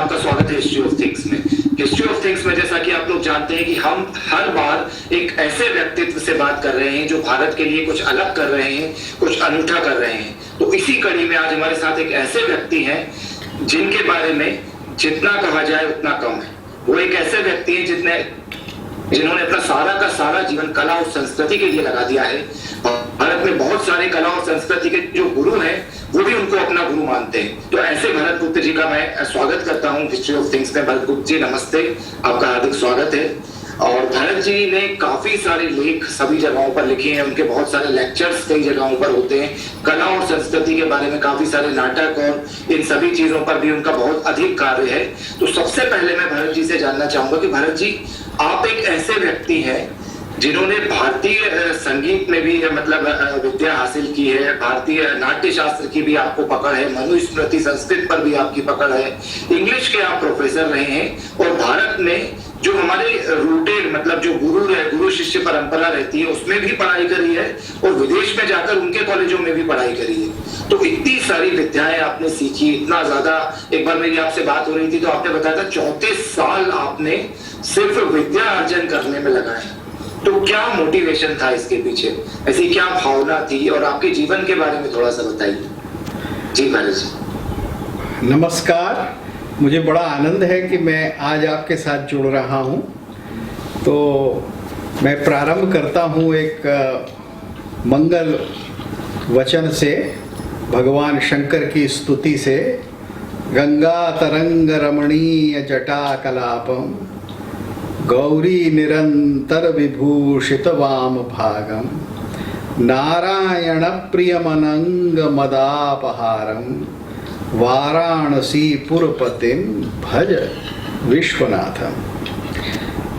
आपका स्वागत है हिस्ट्री ऑफ थिंग्स में। हिस्ट्री ऑफ थिंग्स में जैसा कि आप लोग जानते हैं कि हम हर बार एक ऐसे व्यक्तित्व से बात कर रहे हैं जो भारत के लिए कुछ अलग कर रहे हैं, कुछ अनूठा कर रहे हैं। तो इसी कड़ी में आज हमारे साथ एक ऐसे व्यक्ति हैं जिनके बारे में जितना कहा जाए उतना कम है। वो एक ऐसे व्यक्ति हैं जिन्होंने अपना सारा का सारा जीवन कला और संस्कृति के लिए लगा दिया है। भारत में बहुत सारे कला और संस्कृति के जो गुरु हैं वो भी उनको अपना गुरु मानते हैं। तो ऐसे भरत गुप्त जी का मैं स्वागत करता हूं हिस्ट्री ऑफ थिंग्स में। भरत गुप्त जी नमस्ते, आपका हार्दिक स्वागत है। और भरत जी ने काफी सारे लेख सभी जगहों पर लिखे हैं, उनके बहुत सारे लेक्चर्स कई जगहों पर होते हैं। कला और संस्कृति के बारे में काफी सारे नाटक और इन सभी चीजों पर भी उनका बहुत अधिक कार्य है। तो सबसे पहले मैं भरत जी से जानना चाहूंगा कि भरत जी, आप एक ऐसे व्यक्ति हैं जिन्होंने भारतीय संगीत में भी मतलब विद्या हासिल की है, भारतीय नाट्य शास्त्र की भी आपको पकड़ है, मनुस्मृति संस्कृत पर भी आपकी पकड़ है, इंग्लिश के आप प्रोफेसर रहे हैं और भारत में जो हमारे रूटेड मतलब जो गुरु शिष्य परंपरा रहती है उसमें भी पढ़ाई करी है और विदेश में जाकर उनके कॉलेजों में भी पढ़ाई करी है। तो इतनी सारी विद्याएं आपने सीखी, इतना ज्यादा। एक बार मेरी आपसे बात हो रही थी तो आपने बताया था 34 साल आपने सिर्फ विद्या अर्जन करने में लगाए। तो क्या मोटिवेशन था इसके पीछे, ऐसी क्या भावना थी, और आपके जीवन के बारे में थोड़ा सा बताइए। जी महाराज जी। नमस्कार, मुझे बड़ा आनंद है कि मैं आज आपके साथ जुड़ रहा हूं। तो मैं प्रारंभ करता हूं एक मंगल वचन से, भगवान शंकर की स्तुति से। गंगा तरंग रमणीय जटा कलापम गौरी निरंतर विभूषित वाम भागम नारायण प्रियमनंग मदापहारम वाराणसी पुरपतिम भज विश्वनाथम।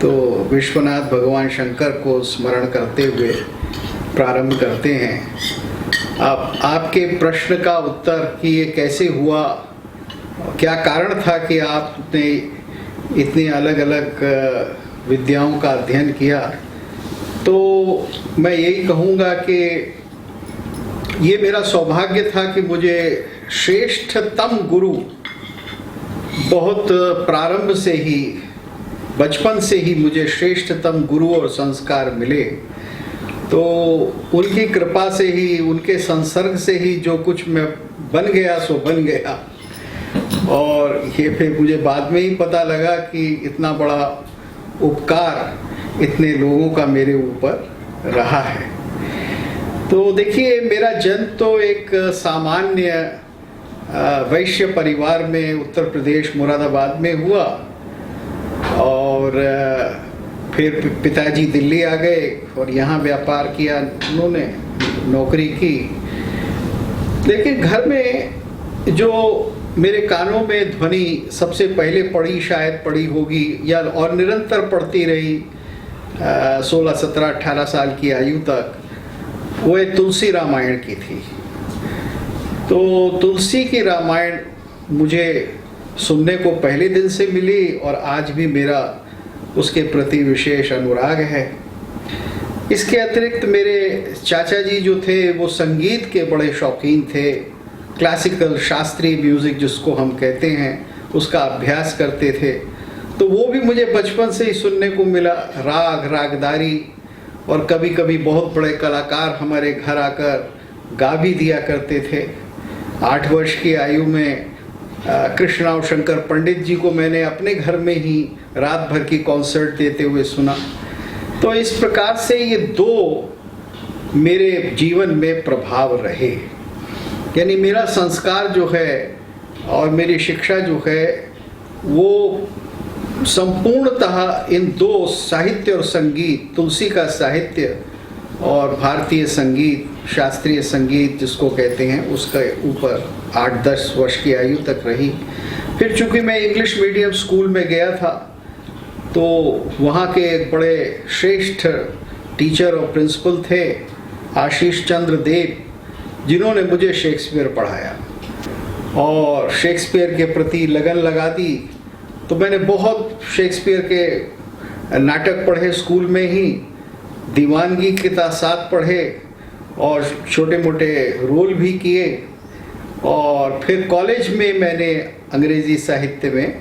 तो विश्वनाथ भगवान शंकर को स्मरण करते हुए प्रारंभ करते हैं। अब आपके प्रश्न का उत्तर कि ये कैसे हुआ, क्या कारण था कि आपने इतनी अलग अलग विद्याओं का अध्ययन किया, तो मैं यही कहूँगा कि ये मेरा सौभाग्य था कि मुझे श्रेष्ठतम गुरु बहुत प्रारंभ से ही, बचपन से ही मुझे श्रेष्ठतम गुरु और संस्कार मिले। तो उनकी कृपा से ही, उनके संसर्ग से ही जो कुछ मैं बन गया सो बन गया। और ये फिर मुझे बाद में ही पता लगा कि इतना बड़ा उपकार इतने लोगों का मेरे ऊपर रहा है। तो देखिए, मेरा जन्म तो एक सामान्य वैश्य परिवार में उत्तर प्रदेश मुरादाबाद में हुआ और फिर पिताजी दिल्ली आ गए और यहाँ व्यापार किया, उन्होंने नौकरी की। लेकिन घर में जो मेरे कानों में ध्वनि सबसे पहले पड़ी, शायद पड़ी होगी या और निरंतर पड़ती रही 16, 17, 18 साल की आयु तक, वो एक तुलसी रामायण की थी। तो तुलसी की रामायण मुझे सुनने को पहले दिन से मिली और आज भी मेरा उसके प्रति विशेष अनुराग है। इसके अतिरिक्त मेरे चाचा जी जो थे वो संगीत के बड़े शौकीन थे। क्लासिकल, शास्त्रीय म्यूजिक जिसको हम कहते हैं, उसका अभ्यास करते थे। तो वो भी मुझे बचपन से ही सुनने को मिला, राग, रागदारी। और कभी कभी बहुत बड़े कलाकार हमारे घर आकर गा भी दिया करते थे। 8 वर्ष की आयु में कृष्णा और शंकर पंडित जी को मैंने अपने घर में ही रात भर की कॉन्सर्ट देते हुए सुना। तो इस प्रकार से ये 2 मेरे जीवन में प्रभाव रहे। यानी मेरा संस्कार जो है और मेरी शिक्षा जो है वो संपूर्णतः इन 2 साहित्य और संगीत, तुलसी का साहित्य और भारतीय संगीत, शास्त्रीय संगीत जिसको कहते हैं, उसके ऊपर 8-10 वर्ष की आयु तक रही। फिर चूंकि मैं इंग्लिश मीडियम स्कूल में गया था तो वहाँ के एक बड़े श्रेष्ठ टीचर और प्रिंसिपल थे आशीष चंद्र देव, जिन्होंने मुझे शेक्सपियर पढ़ाया और शेक्सपियर के प्रति लगन लगा दी। तो मैंने बहुत शेक्सपियर के नाटक पढ़े स्कूल में ही, दीवानगी के साथ पढ़े और छोटे मोटे रोल भी किए। और फिर कॉलेज में मैंने अंग्रेजी साहित्य में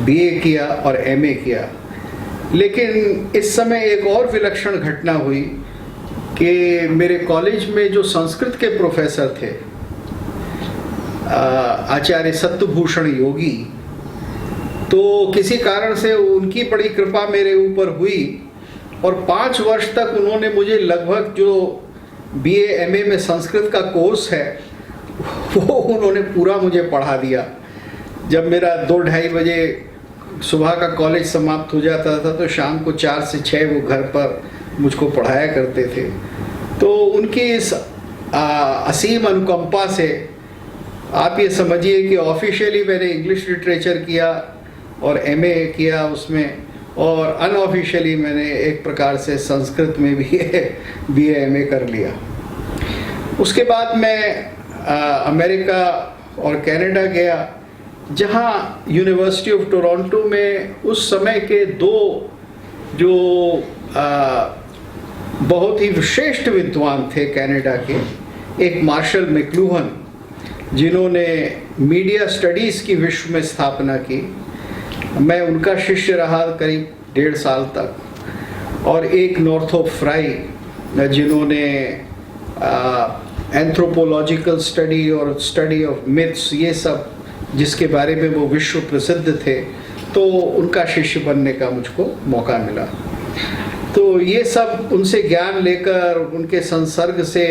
बीए किया और एमए किया। लेकिन इस समय एक और विलक्षण घटना हुई कि मेरे कॉलेज में जो संस्कृत के प्रोफेसर थे, आचार्य सत्यभूषण योगी, तो किसी कारण से उनकी बड़ी कृपा मेरे ऊपर हुई और 5 वर्ष तक उन्होंने मुझे लगभग जो बीए एमए में संस्कृत का कोर्स है वो उन्होंने पूरा मुझे पढ़ा दिया। जब मेरा 2-2:30 बजे सुबह का कॉलेज समाप्त हो जाता था तो शाम को 4 से 6 वो घर पर मुझको पढ़ाया करते थे। तो उनकी इस असीम अनुकंपा से आप ये समझिए कि ऑफिशियली मैंने इंग्लिश लिटरेचर किया और एमए किया उसमें, और अनऑफिशियली मैंने एक प्रकार से संस्कृत में भी बीए एमए कर लिया। उसके बाद मैं अमेरिका और कनाडा गया, जहाँ यूनिवर्सिटी ऑफ टोरंटो में उस समय के 2 जो बहुत ही विशिष्ट विद्वान थे कनाडा के, एक मार्शल मैक्लूहन जिन्होंने मीडिया स्टडीज़ की विश्व में स्थापना की, मैं उनका शिष्य रहा करीब 1.5 साल तक, और एक नॉर्थोप फ्राई जिन्होंने एंथ्रोपोलॉजिकल स्टडी और स्टडी ऑफ मिथ्स, ये सब जिसके बारे में वो विश्व प्रसिद्ध थे, तो उनका शिष्य बनने का मुझको मौका मिला। तो ये सब उनसे ज्ञान लेकर, उनके संसर्ग से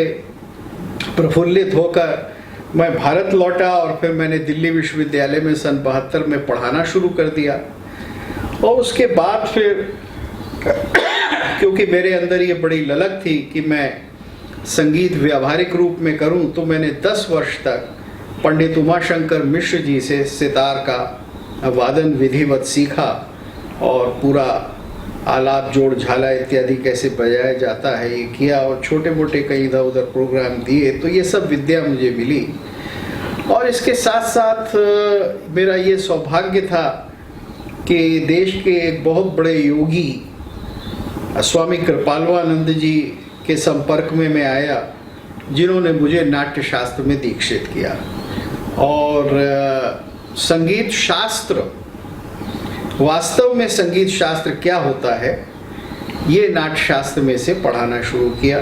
प्रफुल्लित होकर मैं भारत लौटा और फिर मैंने दिल्ली विश्वविद्यालय में सन 72 में पढ़ाना शुरू कर दिया। और उसके बाद फिर क्योंकि मेरे अंदर ये बड़ी ललक थी कि मैं संगीत व्यावहारिक रूप में करूं, तो मैंने 10 वर्ष तक पंडित उमाशंकर मिश्र जी से सितार का वादन विधिवत सीखा और पूरा आलाप जोड़ झाला इत्यादि कैसे बजाया जाता है ये किया, और छोटे मोटे कई इधर उधर प्रोग्राम दिए। तो ये सब विद्या मुझे मिली। और इसके साथ साथ मेरा ये सौभाग्य था कि देश के एक बहुत बड़े योगी स्वामी कृपालवानंद जी के संपर्क में मैं आया, जिन्होंने मुझे नाट्य शास्त्र में दीक्षित किया। और संगीत शास्त्र, वास्तव में संगीत शास्त्र क्या होता है, ये नाट्य शास्त्र में से पढ़ाना शुरू किया।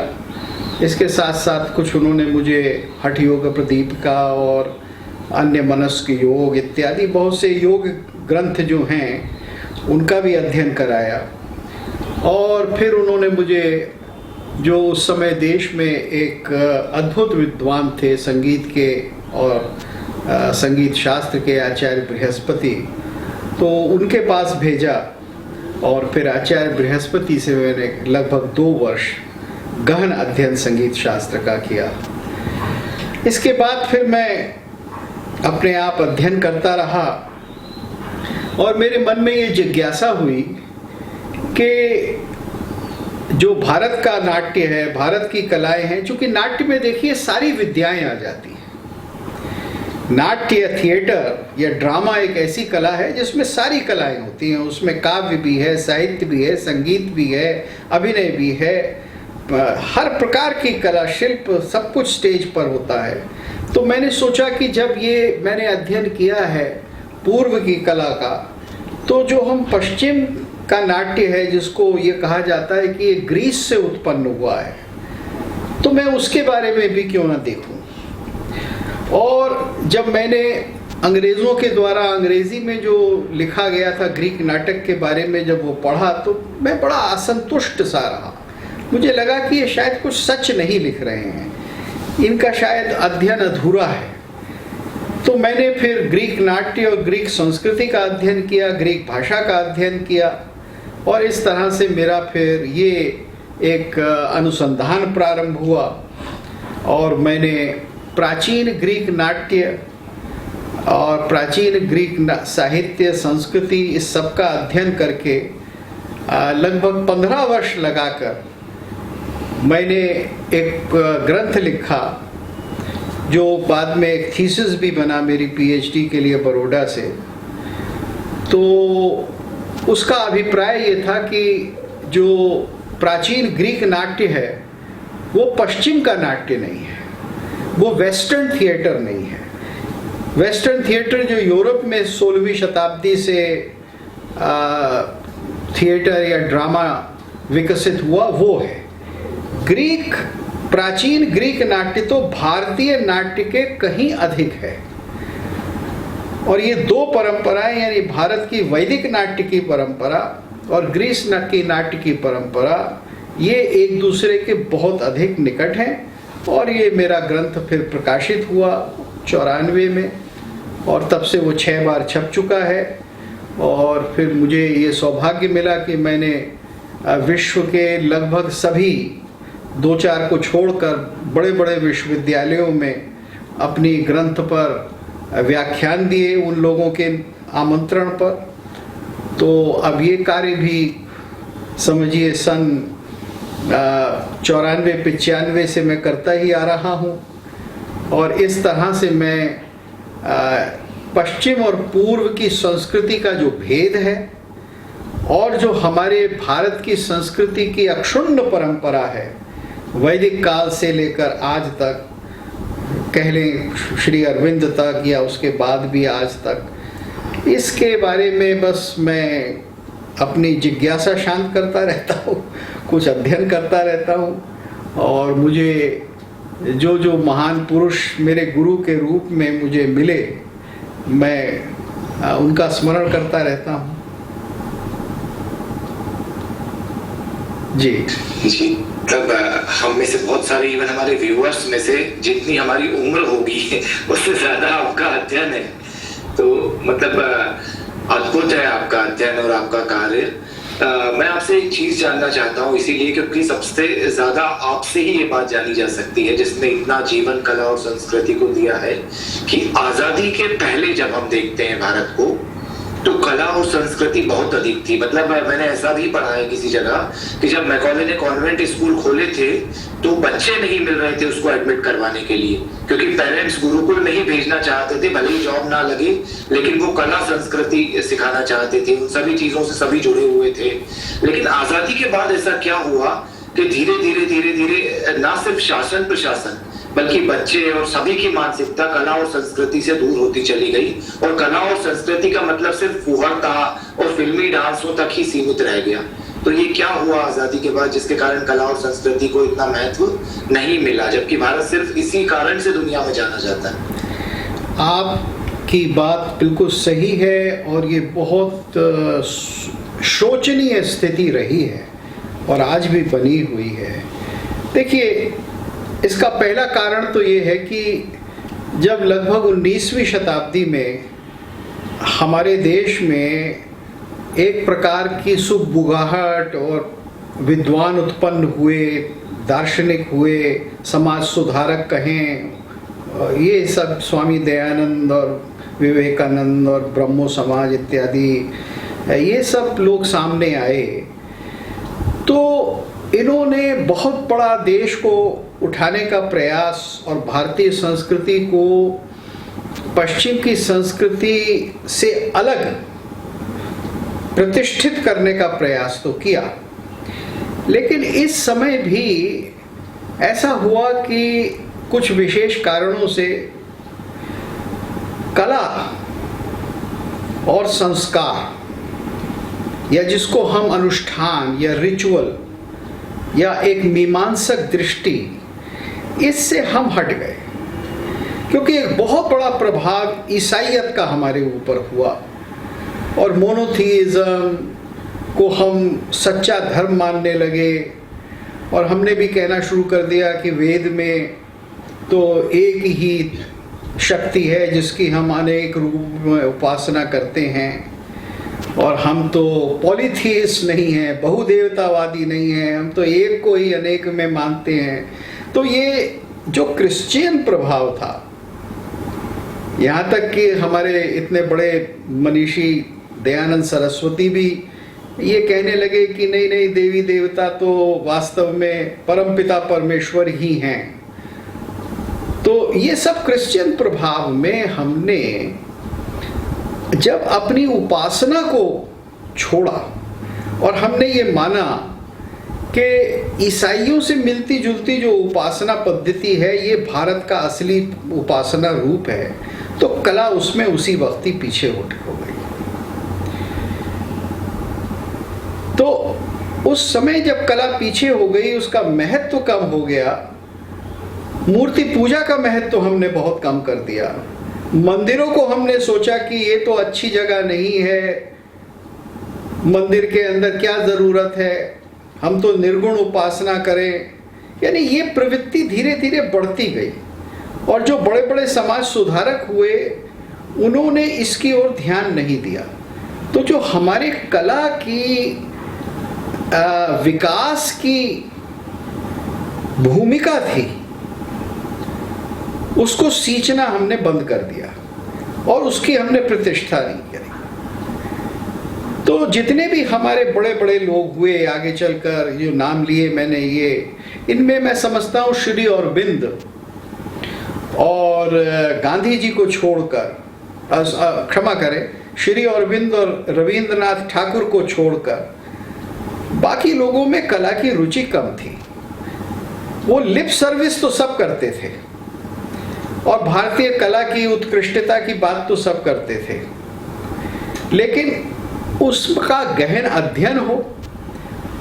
इसके साथ साथ कुछ उन्होंने मुझे हठ योग प्रदीपिका और अन्य मनस्क योग इत्यादि बहुत से योग ग्रंथ जो हैं उनका भी अध्ययन कराया। और फिर उन्होंने मुझे, जो उस समय देश में एक अद्भुत विद्वान थे संगीत के और संगीत शास्त्र के, आचार्य बृहस्पति, तो उनके पास भेजा। और फिर आचार्य बृहस्पति से मैंने लगभग 2 वर्ष गहन अध्ययन संगीत शास्त्र का किया। इसके बाद फिर मैं अपने आप अध्ययन करता रहा और मेरे मन में ये जिज्ञासा हुई कि जो भारत का नाट्य है, भारत की कलाएं हैं, चूंकि नाट्य में देखिए सारी विद्याएं आ जाती हैं। नाट्य, थिएटर या ड्रामा एक ऐसी कला है जिसमें सारी कलाएं होती हैं। उसमें काव्य भी है, साहित्य भी है, संगीत भी है, अभिनय भी है, हर प्रकार की कला, शिल्प, सब कुछ स्टेज पर होता है। तो मैंने सोचा कि जब ये मैंने अध्ययन किया है पूर्व की कला का, तो जो हम पश्चिम का नाट्य है, जिसको ये कहा जाता है कि ये ग्रीस से उत्पन्न हुआ है, तो मैं उसके बारे में भी क्यों ना देखूं। और जब मैंने अंग्रेज़ों के द्वारा अंग्रेज़ी में जो लिखा गया था ग्रीक नाटक के बारे में जब वो पढ़ा, तो मैं बड़ा असंतुष्ट सा रहा। मुझे लगा कि ये शायद कुछ सच नहीं लिख रहे हैं, इनका शायद अध्ययन अधूरा है। तो मैंने फिर ग्रीक नाट्य और ग्रीक संस्कृति का अध्ययन किया, ग्रीक भाषा का अध्ययन किया, और इस तरह से मेरा फिर ये एक अनुसंधान प्रारंभ हुआ। और मैंने प्राचीन ग्रीक नाट्य और प्राचीन ग्रीक साहित्य, संस्कृति, इस सब का अध्ययन करके लगभग 15 वर्ष लगाकर मैंने एक ग्रंथ लिखा, जो बाद में एक थीसिस भी बना मेरी पीएचडी के लिए बड़ौदा से। तो उसका अभिप्राय ये था कि जो प्राचीन ग्रीक नाट्य है वो पश्चिम का नाट्य नहीं है, वो वेस्टर्न थिएटर नहीं है। वेस्टर्न थिएटर जो यूरोप में 16वीं शताब्दी से थिएटर या ड्रामा विकसित हुआ वो है। ग्रीक, प्राचीन ग्रीक नाट्य तो भारतीय नाट्य के कहीं अधिक है, और ये दो परंपराएं, यानी भारत की वैदिक नाट्य की परंपरा और ग्रीस की नाट्य की परंपरा, ये एक दूसरे के बहुत अधिक निकट हैं। और ये मेरा ग्रंथ फिर प्रकाशित हुआ 94 में, और तब से वो 6 बार छप चुका है। और फिर मुझे ये सौभाग्य मिला कि मैंने विश्व के लगभग सभी 2-4 को छोड़कर बड़े बड़े विश्वविद्यालयों में अपनी ग्रंथ पर व्याख्यान दिए, उन लोगों के आमंत्रण पर। तो अब ये कार्य भी समझिए सन 94-95 से मैं करता ही आ रहा हूँ। और इस तरह से मैं पश्चिम और पूर्व की संस्कृति का जो भेद है और जो हमारे भारत की संस्कृति की अक्षुण्ण परंपरा है, वैदिक काल से लेकर आज तक, कह लें श्री अरविंद तक या उसके बाद भी आज तक, इसके बारे में बस मैं अपनी जिज्ञासा शांत करता रहता हूँ, कुछ अध्ययन करता रहता हूँ। और मुझे जो महान पुरुष मेरे गुरु के रूप में मुझे मिले, मैं उनका स्मरण करता रहता हूँ। जी जी, तब हम में से बहुत सारे, इवन हमारे व्यूअर्स में से जितनी हमारी उम्र होगी उससे ज्यादा आपका अध्ययन है। तो मतलब अद्भुत है आपका अध्ययन और आपका कार्य। मैं आपसे एक चीज जानना चाहता हूँ, इसीलिए क्योंकि सबसे ज्यादा आपसे ही ये बात जानी जा सकती है जिसने इतना जीवन, कला और संस्कृति को दिया है, कि आजादी के पहले जब हम देखते हैं भारत को, तो कला और संस्कृति बहुत अधिक थी। मतलब मैंने ऐसा भी पढ़ा है किसी जगह कि जब मैकॉले ने कॉन्वेंट स्कूल खोले थे तो बच्चे नहीं मिल रहे थे उसको एडमिट करवाने के लिए, क्योंकि पेरेंट्स गुरुकुल में ही भेजना चाहते थे, भले ही जॉब ना लगे, लेकिन वो कला संस्कृति सिखाना चाहते थे, उन सभी चीजों से सभी जुड़े हुए थे। लेकिन आजादी के बाद ऐसा क्या हुआ कि धीरे धीरे ना सिर्फ शासन प्रशासन बल्कि बच्चे और सभी की मानसिकता कला और संस्कृति से दूर होती चली गई, और कला और संस्कृति का मतलब सिर्फ फुहरता और फिल्मी डांसों तक ही सीमित रह गया। तो ये क्या हुआ आजादी के बाद जिसके कारण कला और संस्कृति को इतना महत्व नहीं मिला, जबकि भारत सिर्फ इसी कारण से दुनिया में जाना जाता है? आपकी बात बिल्कुल सही है, और ये बहुत शोचनीय स्थिति रही है और आज भी बनी हुई है। देखिए, इसका पहला कारण तो ये है कि जब लगभग 19वीं शताब्दी में हमारे देश में एक प्रकार की सुबुगाहट और विद्वान उत्पन्न हुए, दार्शनिक हुए, समाज सुधारक कहें, ये सब स्वामी दयानंद और विवेकानंद और ब्रह्मो समाज इत्यादि, ये सब लोग सामने आए, तो इन्होंने बहुत बड़ा देश को उठाने का प्रयास और भारतीय संस्कृति को पश्चिम की संस्कृति से अलग प्रतिष्ठित करने का प्रयास तो किया। लेकिन इस समय भी ऐसा हुआ कि कुछ विशेष कारणों से कला और संस्कार, या जिसको हम अनुष्ठान या रिचुअल या एक मीमांसक दृष्टि, इससे हम हट गए, क्योंकि एक बहुत बड़ा प्रभाव ईसाईयत का हमारे ऊपर हुआ और मोनोथीइज्म को हम सच्चा धर्म मानने लगे, और हमने भी कहना शुरू कर दिया कि वेद में तो एक ही शक्ति है जिसकी हम अनेक रूप में उपासना करते हैं, और हम तो पॉलीथीइस्ट नहीं हैं, बहुदेवतावादी नहीं हैं, हम तो एक को ही अनेक में मानते हैं। तो ये जो क्रिश्चियन प्रभाव था, यहाँ तक कि हमारे इतने बड़े मनीषी दयानंद सरस्वती भी ये कहने लगे कि नहीं, देवी देवता तो वास्तव में परमपिता परमेश्वर ही हैं। तो ये सब क्रिश्चियन प्रभाव में हमने जब अपनी उपासना को छोड़ा और हमने ये माना कि ईसाइयों से मिलती जुलती जो उपासना पद्धति है ये भारत का असली उपासना रूप है, तो कला उसमें उसी वक्त ही पीछे हो गई। उस समय जब कला पीछे हो गई, उसका महत्व कम हो गया, मूर्ति पूजा का महत्व हमने बहुत कम कर दिया। मंदिरों को हमने सोचा कि ये तो अच्छी जगह नहीं है, मंदिर के अंदर क्या जरूरत है, हम तो निर्गुण उपासना करें। यानी ये प्रवृत्ति धीरे धीरे बढ़ती गई और जो बड़े बड़े समाज सुधारक हुए उन्होंने इसकी ओर ध्यान नहीं दिया। तो जो हमारे कला की विकास की भूमिका थी उसको सींचना हमने बंद कर दिया और उसकी हमने प्रतिष्ठा नहीं करी। तो जितने भी हमारे बड़े बड़े लोग हुए आगे चलकर, जो नाम लिए मैंने, ये इनमें मैं समझता हूँ श्री अरविंद और गांधी जी को छोड़कर, क्षमा करें, श्री अरविंद और रविंद्रनाथ ठाकुर को छोड़कर बाकी लोगों में कला की रुचि कम थी। वो लिप सर्विस तो सब करते थे और भारतीय कला की उत्कृष्टता की बात तो सब करते थे, लेकिन उसका गहन अध्ययन हो,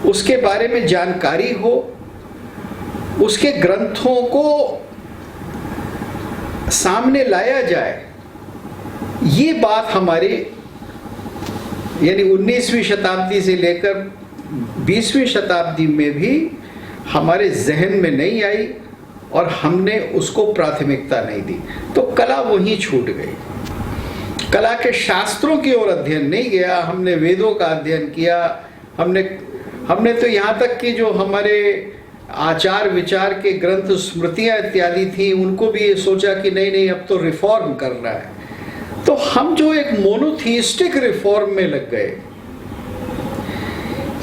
उसके बारे में जानकारी हो, उसके ग्रंथों को सामने लाया जाए, ये बात हमारी यानी 19वीं शताब्दी से लेकर 20वीं शताब्दी में भी हमारे जहन में नहीं आई और हमने उसको प्राथमिकता नहीं दी। तो कला वहीं छूट गई। कला के शास्त्रों की ओर अध्ययन नहीं गया, हमने वेदों का अध्ययन किया, हमने तो यहाँ तक कि जो हमारे आचार विचार के ग्रंथ, स्मृतियाँ इत्यादि थी, उनको भी ये सोचा कि नहीं नहीं अब तो रिफॉर्म करना है। तो हम जो एक मोनोथीस्टिक रिफॉर्म में लग गए,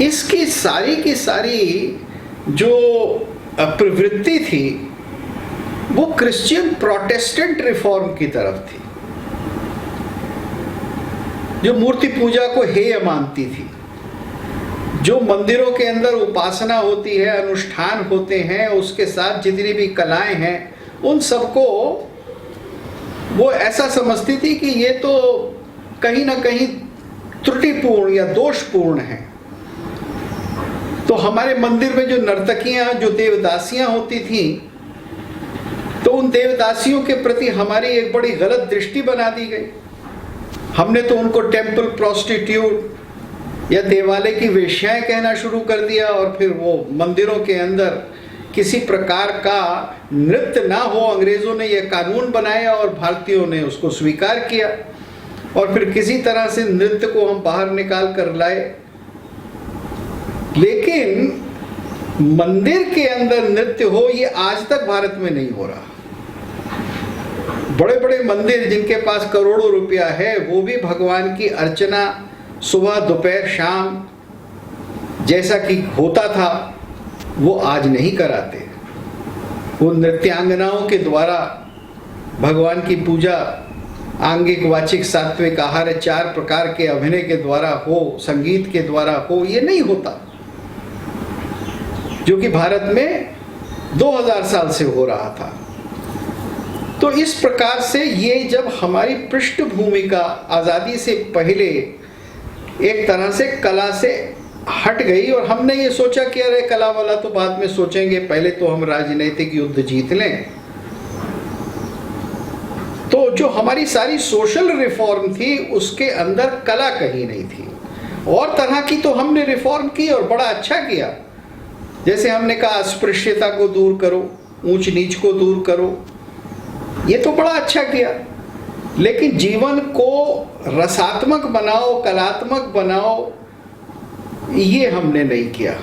इसकी सारी की सारी जो प्रवृत्ति थी वो क्रिश्चियन प्रोटेस्टेंट रिफॉर्म की तरफ थी, जो मूर्ति पूजा को हेय मानती थी, जो मंदिरों के अंदर उपासना होती है, अनुष्ठान होते हैं, उसके साथ जितनी भी कलाएं हैं, उन सबको वो ऐसा समझती थी कि ये तो कहीं ना कहीं त्रुटिपूर्ण या दोषपूर्ण है। तो हमारे मंदिर में जो नर्तकियां, जो देवदासियां होती थीं, तो उन देवदासियों के प्रति हमारी एक बड़ी गलत दृष्टि बना दी गई। हमने तो उनको टेम्पल प्रोस्टिट्यूट या देवालय की वेश्याएं कहना शुरू कर दिया और फिर वो मंदिरों के अंदर किसी प्रकार का नृत्य ना हो, अंग्रेजों ने यह कानून बनाया और भारतीयों ने उसको स्वीकार किया और फिर किसी तरह से नृत्य को हम बाहर निकाल कर लाए। लेकिन मंदिर के अंदर नृत्य हो, ये आज तक भारत में नहीं हो रहा। बड़े बड़े मंदिर जिनके पास करोड़ों रुपया है, वो भी भगवान की अर्चना सुबह दोपहर शाम जैसा कि होता था वो आज नहीं कराते। वो नृत्यांगनाओं के द्वारा भगवान की पूजा आंगिक वाचिक सात्विक आहार 4 प्रकार के अभिनय के द्वारा हो, संगीत के द्वारा हो, ये नहीं होता, जो कि भारत में 2000 साल से हो रहा था। तो इस प्रकार से ये जब हमारी पृष्ठभूमि का आज़ादी से पहले एक तरह से कला से हट गई और हमने ये सोचा कि अरे कला वाला तो बाद में सोचेंगे, पहले तो हम राजनीतिक युद्ध जीत लें। तो जो हमारी सारी सोशल रिफॉर्म थी उसके अंदर कला कहीं नहीं थी। और तरह की तो हमने रिफॉर्म की और बड़ा अच्छा किया। जैसे हमने कहा अस्पृश्यता को दूर करो, ऊंच नीच को दूर करो, ये तो बड़ा अच्छा किया। लेकिन जीवन को रसात्मक बनाओ, कलात्मक बनाओ, ये हमने नहीं किया।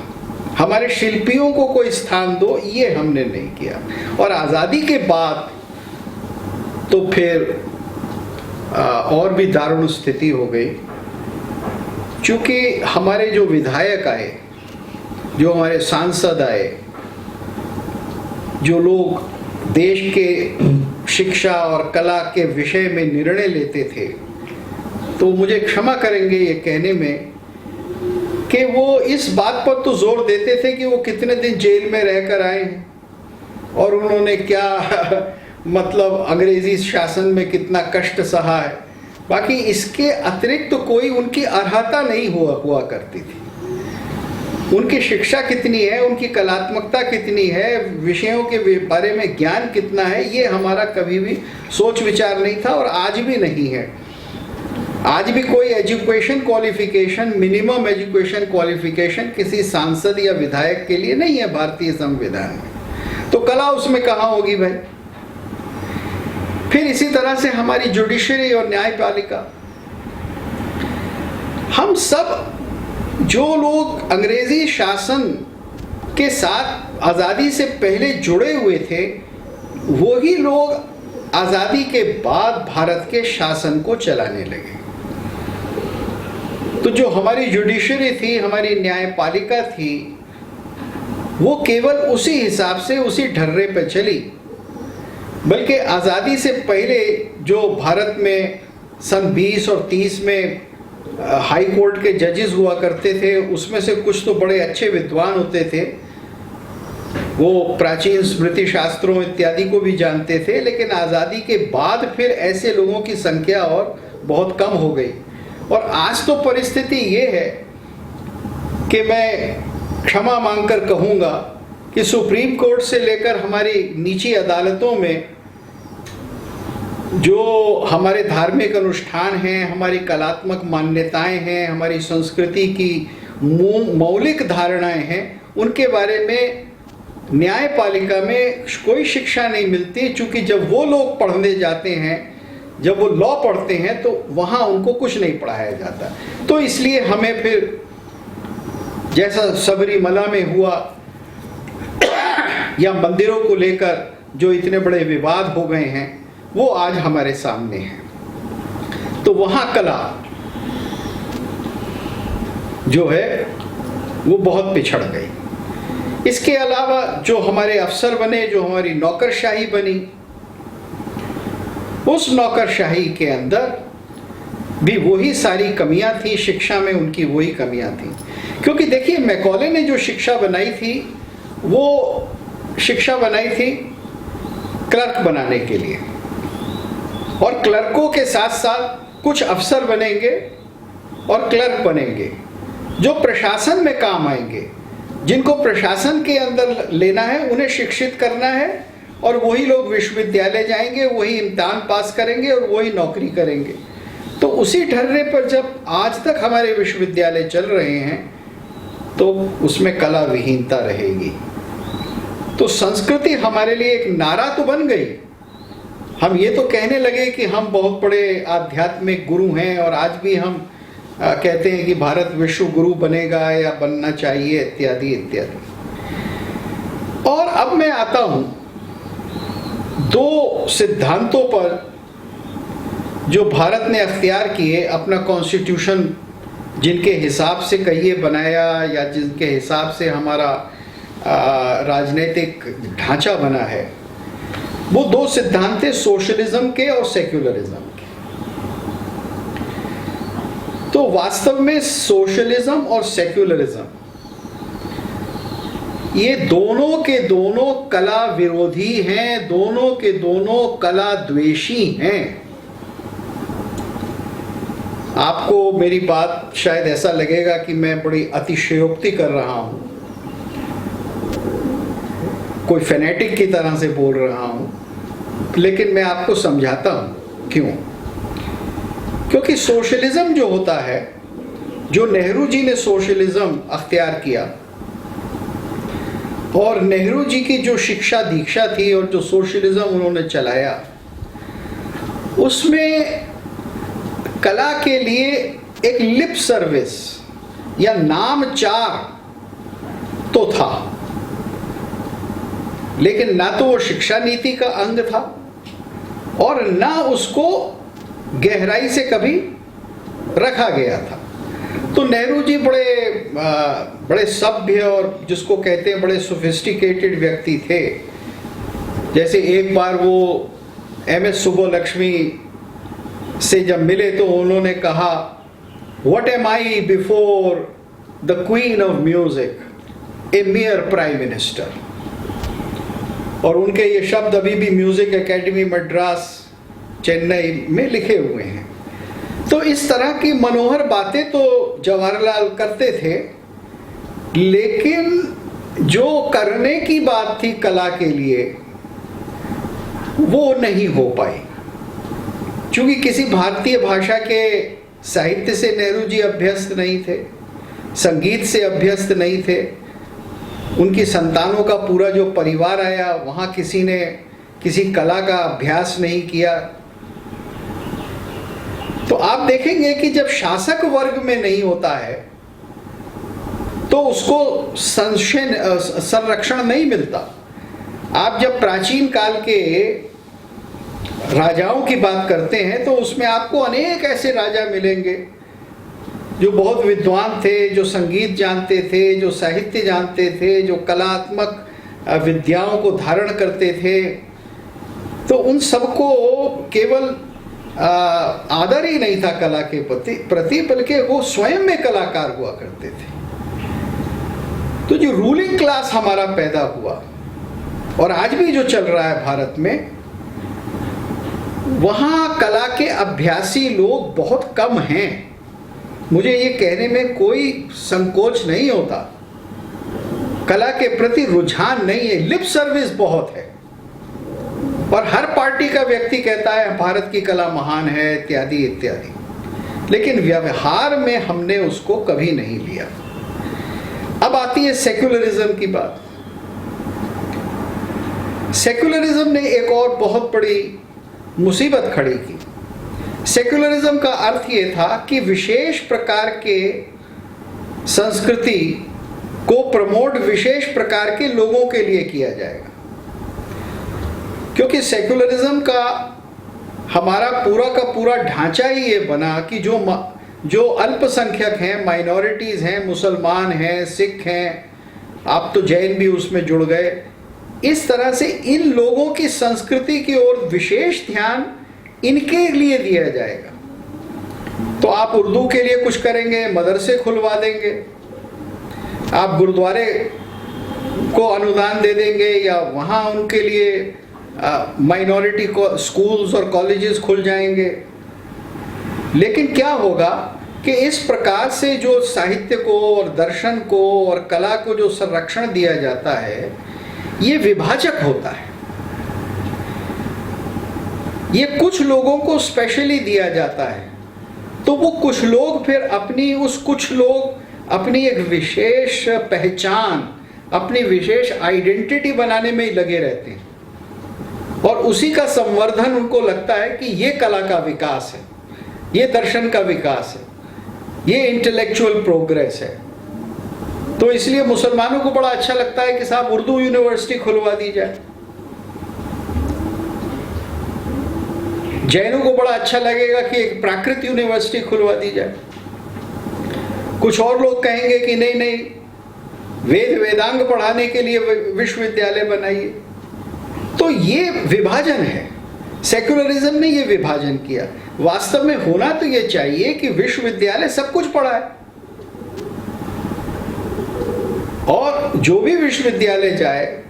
हमारे शिल्पियों को कोई स्थान दो, ये हमने नहीं किया। और आज़ादी के बाद तो फिर और भी दारुण स्थिति हो गई, क्योंकि हमारे जो विधायक आए, जो हमारे सांसद आए, जो लोग देश के शिक्षा और कला के विषय में निर्णय लेते थे, तो मुझे क्षमा करेंगे ये कहने में कि वो इस बात पर तो जोर देते थे कि वो कितने दिन जेल में रहकर आए हैं और उन्होंने क्या मतलब अंग्रेजी शासन में कितना कष्ट सहा है। बाकी इसके अतिरिक्त तो कोई उनकी अर्हता नहीं हुआ करती थी। उनकी शिक्षा कितनी है, उनकी कलात्मकता कितनी है, विषयों के बारे में ज्ञान कितना है, ये हमारा कभी भी सोच विचार नहीं था और आज भी नहीं है। आज भी कोई education qualification, minimum education qualification किसी सांसद या विधायक के लिए नहीं है भारतीय संविधान में। तो कला उसमें कहाँ होगी भाई? फिर इसी तरह से हमारी जुडिशरी और न्यायपालिका, हम सब जो लोग अंग्रेजी शासन के साथ आज़ादी से पहले जुड़े हुए थे, वही लोग आज़ादी के बाद भारत के शासन को चलाने लगे। तो जो हमारी जुडिशरी थी, हमारी न्यायपालिका थी, वो केवल उसी हिसाब से, उसी ढर्रे पे चली। बल्कि आज़ादी से पहले जो भारत में सन 20 और 30 में हाई कोर्ट के जजेस हुआ करते थे, उसमें से कुछ तो बड़े अच्छे विद्वान होते थे, वो प्राचीन स्मृति शास्त्रों इत्यादि को भी जानते थे। लेकिन आज़ादी के बाद फिर ऐसे लोगों की संख्या और बहुत कम हो गई। और आज तो परिस्थिति ये है कि मैं क्षमा मांगकर कहूँगा कि सुप्रीम कोर्ट से लेकर हमारी निजी अदालतों में जो हमारे धार्मिक अनुष्ठान हैं, हमारी कलात्मक मान्यताएं हैं, हमारी संस्कृति की मौलिक धारणाएं हैं, उनके बारे में न्यायपालिका में कोई शिक्षा नहीं मिलती। चूँकि जब वो लोग पढ़ने जाते हैं, जब वो लॉ पढ़ते हैं, तो वहाँ उनको कुछ नहीं पढ़ाया जाता। तो इसलिए हमें फिर जैसा सबरीमला में हुआ या मंदिरों को लेकर जो इतने बड़े विवाद हो गए हैं, वो आज हमारे सामने है। तो वहाँ कला जो है वो बहुत पिछड़ गई। इसके अलावा जो हमारे अफसर बने, जो हमारी नौकरशाही बनी, उस नौकरशाही के अंदर भी वही सारी कमियां थी। शिक्षा में उनकी वही कमियां थी। क्योंकि देखिए, मैकॉले ने जो शिक्षा बनाई थी, वो शिक्षा बनाई थी क्लर्क बनाने के लिए, और क्लर्कों के साथ साथ कुछ अफसर बनेंगे और क्लर्क बनेंगे जो प्रशासन में काम आएंगे, जिनको प्रशासन के अंदर लेना है, उन्हें शिक्षित करना है, और वही लोग विश्वविद्यालय जाएंगे, वही इम्तिहान पास करेंगे और वही नौकरी करेंगे। तो उसी ढर्रे पर जब आज तक हमारे विश्वविद्यालय चल रहे हैं, तो उसमें कला विहीनता रहेगी। तो संस्कृति हमारे लिए एक नारा तो बन गई। हम ये तो कहने लगे कि हम बहुत बड़े आध्यात्मिक गुरु हैं, और आज भी हम कहते हैं कि भारत विश्व गुरु बनेगा या बनना चाहिए, इत्यादि इत्यादि। और अब मैं आता हूं दो सिद्धांतों पर जो भारत ने अख्तियार किए, अपना कॉन्स्टिट्यूशन जिनके हिसाब से कहिए बनाया, या जिनके हिसाब से हमारा राजनीतिक ढांचा बना है। वो दो सिद्धांत थे, सोशलिज्म के और सेक्युलरिज्म के। तो वास्तव में सोशलिज्म और सेक्युलरिज्म, ये दोनों के दोनों कला विरोधी हैं, दोनों के दोनों कला द्वेषी हैं। आपको मेरी बात शायद ऐसा लगेगा कि मैं बड़ी अतिशयोक्ति कर रहा हूं, कोई फेनेटिक की तरह से बोल रहा हूं, लेकिन मैं आपको समझाता हूं क्यों। क्योंकि सोशलिज्म जो होता है, जो नेहरू जी ने सोशलिज्म अख्तियार किया, और नेहरू जी की जो शिक्षा दीक्षा थी और जो सोशलिज्म उन्होंने चलाया, उसमें कला के लिए एक लिप सर्विस या नामचार तो था, लेकिन ना तो वो शिक्षा नीति का अंग था और ना उसको गहराई से कभी रखा गया था। तो नेहरू जी बड़े सभ्य और जिसको कहते हैं बड़े सोफिस्टिकेटेड व्यक्ति थे। जैसे एक बार वो एमएस सुब्बुलक्ष्मी से जब मिले तो उन्होंने कहा, what am I before the queen of music, A mayor prime minister. और उनके ये शब्द अभी भी म्यूजिक एकेडमी मद्रास चेन्नई में लिखे हुए हैं। तो इस तरह की मनोहर बातें तो जवाहरलाल करते थे, लेकिन जो करने की बात थी कला के लिए वो नहीं हो पाई, क्योंकि किसी भारतीय भाषा के साहित्य से नेहरू जी अभ्यस्त नहीं थे, संगीत से अभ्यस्त नहीं थे। उनकी संतानों का पूरा जो परिवार आया वहाँ किसी ने किसी कला का अभ्यास नहीं किया। तो आप देखेंगे कि जब शासक वर्ग में नहीं होता है तो उसको संरक्षण नहीं मिलता। आप जब प्राचीन काल के राजाओं की बात करते हैं तो उसमें आपको अनेक ऐसे राजा मिलेंगे जो बहुत विद्वान थे, जो संगीत जानते थे, जो साहित्य जानते थे, जो कलात्मक विद्याओं को धारण करते थे। तो उन सबको केवल आदर ही नहीं था कला के प्रति, बल्कि वो स्वयं में कलाकार हुआ करते थे। तो जो रूलिंग क्लास हमारा पैदा हुआ और आज भी जो चल रहा है भारत में, वहाँ कला के अभ्यासी लोग बहुत कम हैं। मुझे ये कहने में कोई संकोच नहीं होता। कला के प्रति रुझान नहीं है, लिप सर्विस बहुत है। और हर पार्टी का व्यक्ति कहता है भारत की कला महान है इत्यादि इत्यादि, लेकिन व्यवहार में हमने उसको कभी नहीं लिया। अब आती है सेक्युलरिज्म की बात। सेक्युलरिज्म ने एक और बहुत बड़ी मुसीबत खड़ी की। सेक्युलरिज्म का अर्थ ये था कि विशेष प्रकार के संस्कृति को प्रमोट विशेष प्रकार के लोगों के लिए किया जाएगा, क्योंकि सेक्युलरिज्म का हमारा पूरा का पूरा ढांचा ही ये बना कि जो अल्पसंख्यक हैं, माइनॉरिटीज़ हैं, मुसलमान हैं, सिख हैं, आप तो जैन भी उसमें जुड़ गए, इस तरह से इन लोगों की संस्कृति की ओर विशेष ध्यान इनके लिए दिया जाएगा। तो आप उर्दू के लिए कुछ करेंगे, मदरसे खुलवा देंगे, आप गुरुद्वारे को अनुदान दे देंगे, या वहाँ उनके लिए माइनॉरिटी को स्कूल्स और कॉलेजेस खुल जाएंगे। लेकिन क्या होगा कि इस प्रकार से जो साहित्य को और दर्शन को और कला को जो संरक्षण दिया जाता है, ये विभाजक होता है। ये कुछ लोगों को स्पेशली दिया जाता है, तो वो कुछ लोग फिर अपनी एक विशेष पहचान, अपनी विशेष आइडेंटिटी बनाने में ही लगे रहते हैं, और उसी का संवर्धन उनको लगता है कि ये कला का विकास है, ये दर्शन का विकास है, ये इंटेलेक्चुअल प्रोग्रेस है। तो इसलिए मुसलमानों को बड़ा अच्छा लगता है कि साहब उर्दू यूनिवर्सिटी खुलवा दी जाए, जैनों को बड़ा अच्छा लगेगा कि एक प्राकृत यूनिवर्सिटी खुलवा दी जाए, कुछ और लोग कहेंगे कि नहीं नहीं, वेद वेदांग पढ़ाने के लिए विश्वविद्यालय बनाइए। तो ये विभाजन है, सेक्युलरिज्म ने ये विभाजन किया। वास्तव में होना तो ये चाहिए कि विश्वविद्यालय सब कुछ पढ़ाए, और जो भी विश्वविद्यालय जाए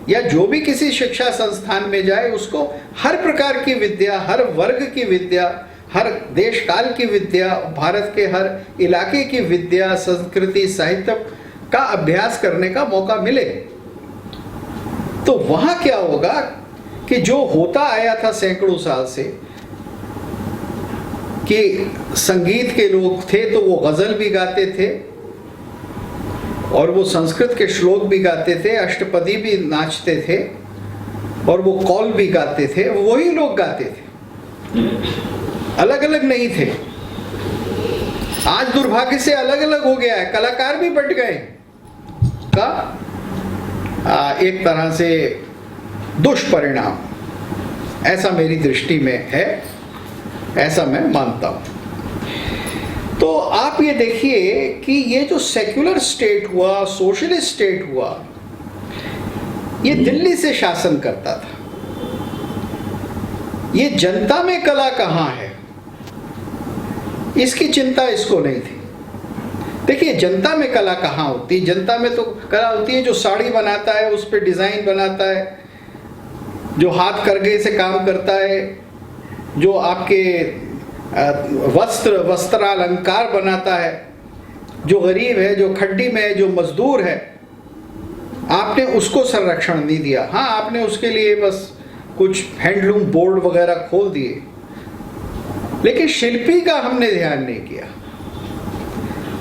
या जो भी किसी शिक्षा संस्थान में जाए, उसको हर प्रकार की विद्या, हर वर्ग की विद्या, हर देश काल की विद्या, भारत के हर इलाके की विद्या, संस्कृति, साहित्य का अभ्यास करने का मौका मिले। तो वहां क्या होगा कि जो होता आया था सैकड़ों साल से, कि संगीत के लोग थे तो वो गजल भी गाते थे और वो संस्कृत के श्लोक भी गाते थे, अष्टपदी भी नाचते थे, और वो कौल भी गाते थे, वही लोग गाते थे, अलग अलग नहीं थे। आज दुर्भाग्य से अलग अलग हो गया है, कलाकार भी बट गए का एक तरह से दुष्परिणाम, ऐसा मेरी दृष्टि में है, ऐसा मैं मानता हूं। तो आप ये देखिए कि ये जो सेक्युलर स्टेट हुआ, सोशलिस्ट स्टेट हुआ, ये दिल्ली से शासन करता था। ये जनता में कला कहाँ है, इसकी चिंता इसको नहीं थी। देखिए जनता में कला कहाँ होती है? जनता में तो कला होती है जो साड़ी बनाता है, उस पर डिजाइन बनाता है, जो हाथ करघे से काम करता है, जो आपके वस्त्रालंकार बनाता है, जो गरीब है, जो खड्डी में है, जो मजदूर है, आपने उसको संरक्षण नहीं दिया। हाँ, आपने उसके लिए बस कुछ हैंडलूम बोर्ड वगैरह खोल दिए, लेकिन शिल्पी का हमने ध्यान नहीं किया।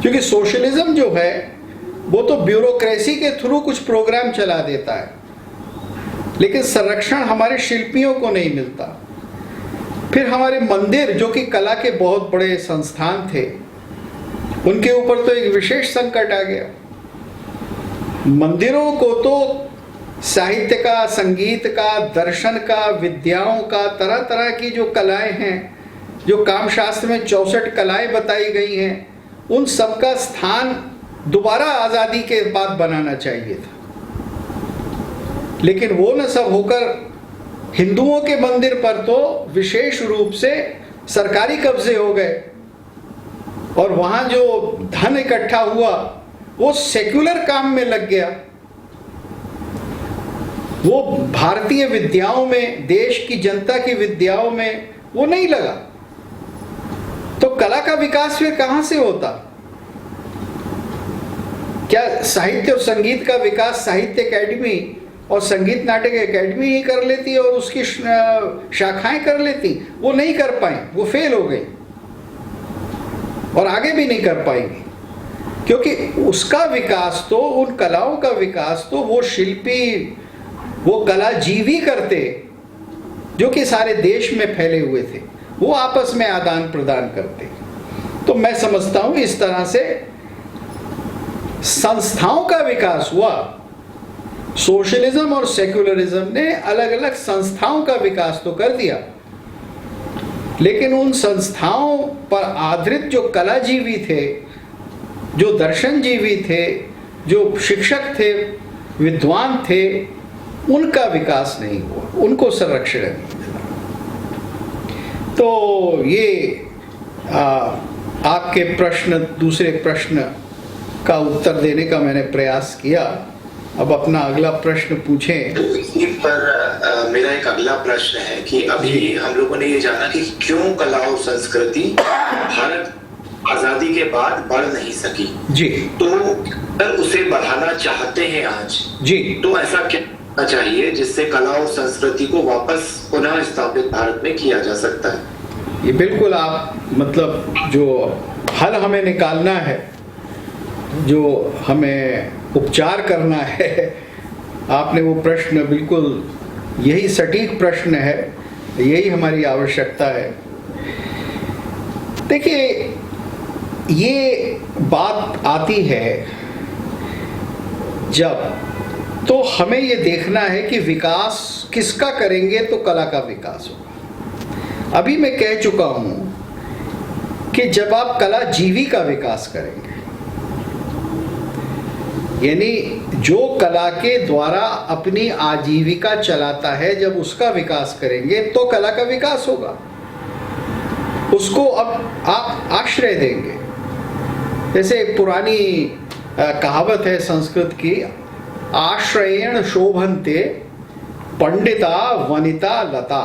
क्योंकि सोशलिज्म जो है वो तो ब्यूरोक्रेसी के थ्रू कुछ प्रोग्राम चला देता है, लेकिन संरक्षण हमारे शिल्पियों को नहीं मिलता। फिर हमारे मंदिर, जो कि कला के बहुत बड़े संस्थान थे, उनके ऊपर तो एक विशेष संकट आ गया। मंदिरों को तो साहित्य का, संगीत का, दर्शन का, विद्याओं का, तरह तरह की जो कलाएं हैं, जो कामशास्त्र में 64 कलाएं बताई गई हैं, उन सब का स्थान दोबारा आज़ादी के बाद बनाना चाहिए था। लेकिन वो न सब होकर हिंदुओं के मंदिर पर तो विशेष रूप से सरकारी कब्जे हो गए, और वहाँ जो धन इकट्ठा हुआ वो सेक्युलर काम में लग गया, वो भारतीय विद्याओं में, देश की जनता की विद्याओं में वो नहीं लगा। तो कला का विकास फिर कहां से होता? क्या साहित्य और संगीत का विकास साहित्य एकेडमी और संगीत नाटक एकेडमी ही कर लेती और उसकी शाखाएं कर लेती? वो नहीं कर पाई, वो फेल हो गई और आगे भी नहीं कर पाएंगी, क्योंकि उसका विकास तो, उन कलाओं का विकास तो वो शिल्पी, वो कला जीवी करते, जो कि सारे देश में फैले हुए थे, वो आपस में आदान प्रदान करते। तो मैं समझता हूं इस तरह से संस्थाओं का विकास हुआ। सोशलिज्म और सेक्युलरिज्म ने अलग अलग संस्थाओं का विकास तो कर दिया, लेकिन उन संस्थाओं पर आधारित जो कला जीवी थे, जो दर्शन जीवी थे, जो शिक्षक थे, विद्वान थे, उनका विकास नहीं हुआ, उनको संरक्षण नहीं मिला। तो ये आपके प्रश्न, दूसरे प्रश्न का उत्तर देने का मैंने प्रयास किया। अब अपना अगला प्रश्न पूछें। तो इसी पर मेरा एक अगला प्रश्न है कि अभी हम लोगों ने ये जाना कि क्यों कला और संस्कृति भारत आजादी के बाद बढ़ नहीं सकी जी, तो अगर उसे बढ़ाना चाहते हैं आज जी, तो ऐसा क्या करना चाहिए जिससे कला और संस्कृति को वापस पुनः स्थापित भारत में किया जा सकता है? ये बिल्कुल आप, मतलब जो हल हमें निकालना है, जो हमें उपचार करना है, आपने वो प्रश्न, बिल्कुल यही सटीक प्रश्न है, यही हमारी आवश्यकता है। देखिए, ये बात आती है जब, तो हमें ये देखना है कि विकास किसका करेंगे तो कला का विकास होगा। अभी मैं कह चुका हूं कि जब आप कला जीवी का विकास करेंगे, यानी जो कला के द्वारा अपनी आजीविका चलाता है, जब उसका विकास करेंगे तो कला का विकास होगा। उसको अब आप आश्रय देंगे। जैसे एक पुरानी कहावत है संस्कृत की, आश्रयेण शोभन्ते पंडिता वनिता लता,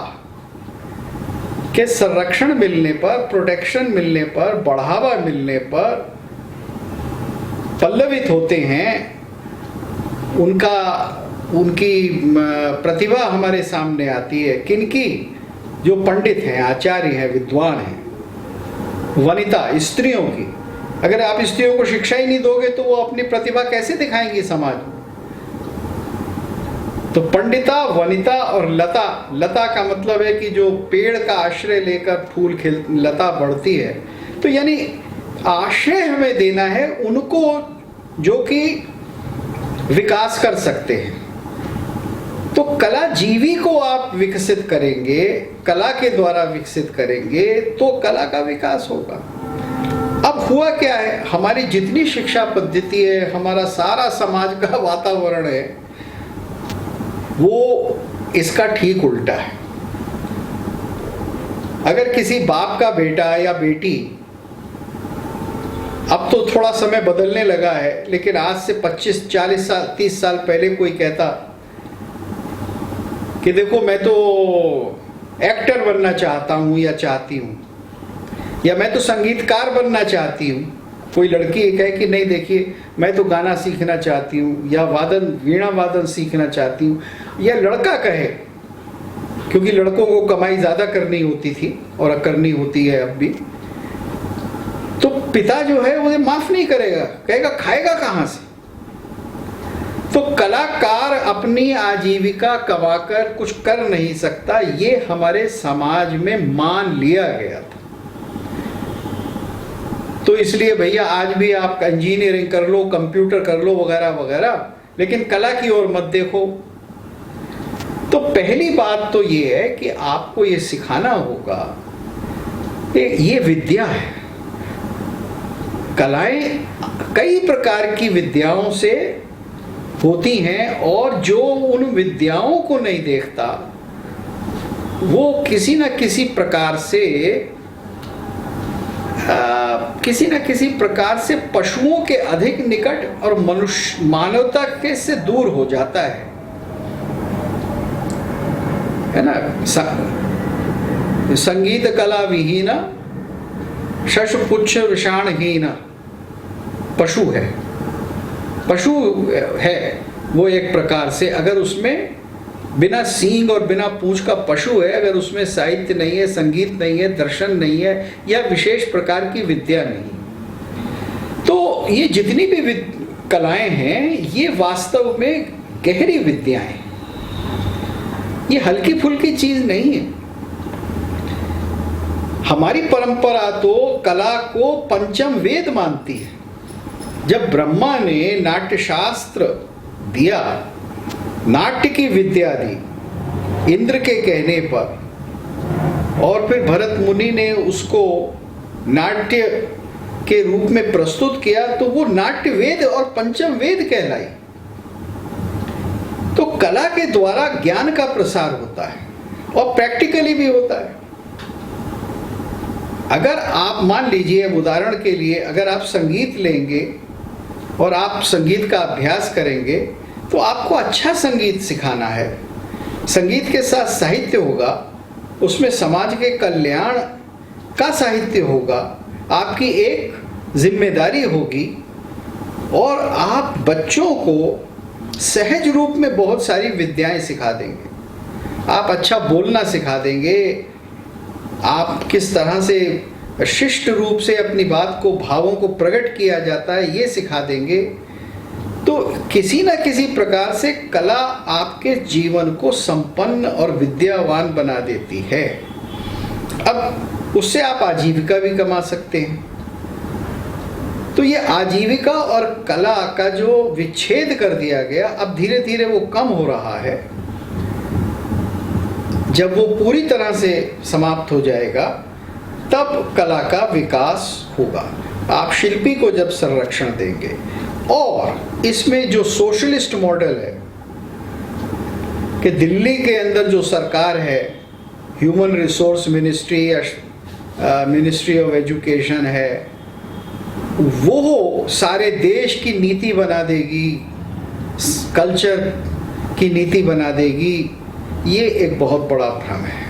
के संरक्षण मिलने पर, प्रोटेक्शन मिलने पर, बढ़ावा मिलने पर पल्लवित होते हैं, उनकी प्रतिभा हमारे सामने आती है। किनकी? जो पंडित हैं, आचार्य हैं, विद्वान हैं। वनिता, स्त्रियों की। अगर आप स्त्रियों को शिक्षा ही नहीं दोगे तो वो अपनी प्रतिभा कैसे दिखाएंगी समाज में? तो पंडिता, वनिता और लता। लता का मतलब है कि जो पेड़ का आश्रय लेकर फूल खिल, लता बढ़ती है। तो यानी आश्रय हमें देना है उनको जो कि विकास कर सकते हैं। तो कला जीवी को आप विकसित करेंगे, कला के द्वारा विकसित करेंगे तो कला का विकास होगा। अब हुआ क्या है, हमारी जितनी शिक्षा पद्धति है, हमारा सारा समाज का वातावरण है, वो इसका ठीक उल्टा है। अगर किसी बाप का बेटा या बेटी, अब तो थोड़ा समय बदलने लगा है, लेकिन आज से 25, 40 साल, 30 साल पहले कोई कहता कि देखो मैं तो एक्टर बनना चाहता हूं या चाहती हूं, या मैं तो संगीतकार बनना चाहती हूं, कोई लड़की ये कहे कि नहीं देखिए मैं तो गाना सीखना चाहती हूँ या वीणा वादन सीखना चाहती हूँ, या लड़का कहे, क्योंकि लड़कों को कमाई ज़्यादा करनी होती थी और करनी होती है अब भी, तो पिता जो है वो माफ नहीं करेगा, कहेगा खाएगा कहाँ से। तो कलाकार अपनी आजीविका कमाकर कुछ कर नहीं सकता, ये हमारे समाज में मान लिया गया था। तो इसलिए भैया आज भी आप इंजीनियरिंग कर लो, कंप्यूटर कर लो वगैरह वगैरह, लेकिन कला की ओर मत देखो। तो पहली बात तो ये है कि आपको ये सिखाना होगा कि ये विद्या है। कलाएं कई प्रकार की विद्याओं से होती हैं, और जो उन विद्याओं को नहीं देखता वो किसी न किसी प्रकार से पशुओं के अधिक निकट और मानवता के से दूर हो जाता है ना। संगीत कला विहीना शशपुच्छ विषाणहीन पशु है वो एक प्रकार से। अगर उसमें बिना सींग और बिना पूंछ का पशु है, अगर उसमें साहित्य नहीं है, संगीत नहीं है, दर्शन नहीं है, या विशेष प्रकार की विद्या नहीं, तो ये जितनी भी कलाएं हैं ये वास्तव में गहरी विद्याएं, ये हल्की फुल्की चीज नहीं है। हमारी परंपरा तो कला को पंचम वेद मानती है। जब ब्रह्मा ने नाट्य शास्त्र दिया, नाट्य की विद्या दी इंद्र के कहने पर, और फिर भरत मुनि ने उसको नाट्य के रूप में प्रस्तुत किया, तो वो नाट्य वेद और पंचम वेद कहलाई। तो कला के द्वारा ज्ञान का प्रसार होता है और प्रैक्टिकली भी होता है। अगर आप मान लीजिए, उदाहरण के लिए, अगर आप संगीत लेंगे और आप संगीत का अभ्यास करेंगे, तो आपको अच्छा संगीत सिखाना है। संगीत के साथ साहित्य होगा, उसमें समाज के कल्याण का साहित्य होगा, आपकी एक जिम्मेदारी होगी, और आप बच्चों को सहज रूप में बहुत सारी विद्याएं सिखा देंगे। आप अच्छा बोलना सिखा देंगे, आप किस तरह से शिष्ट रूप से अपनी बात को, भावों को प्रकट किया जाता है, ये सिखा देंगे। तो किसी न किसी प्रकार से कला आपके जीवन को संपन्न और विद्यावान बना देती है। अब उससे आप आजीविका भी कमा सकते हैं। तो ये आजीविका और कला का जो विच्छेद कर दिया गया, अब धीरे धीरे वो कम हो रहा है। जब वो पूरी तरह से समाप्त हो जाएगा, तब कला का विकास होगा। आप शिल्पी को जब संरक्षण देंगे, और इसमें जो सोशलिस्ट मॉडल है कि दिल्ली के अंदर जो सरकार है, ह्यूमन रिसोर्स मिनिस्ट्री या मिनिस्ट्री ऑफ एजुकेशन है, वो सारे देश की नीति बना देगी, कल्चर की नीति बना देगी, ये एक बहुत बड़ा भ्रम है।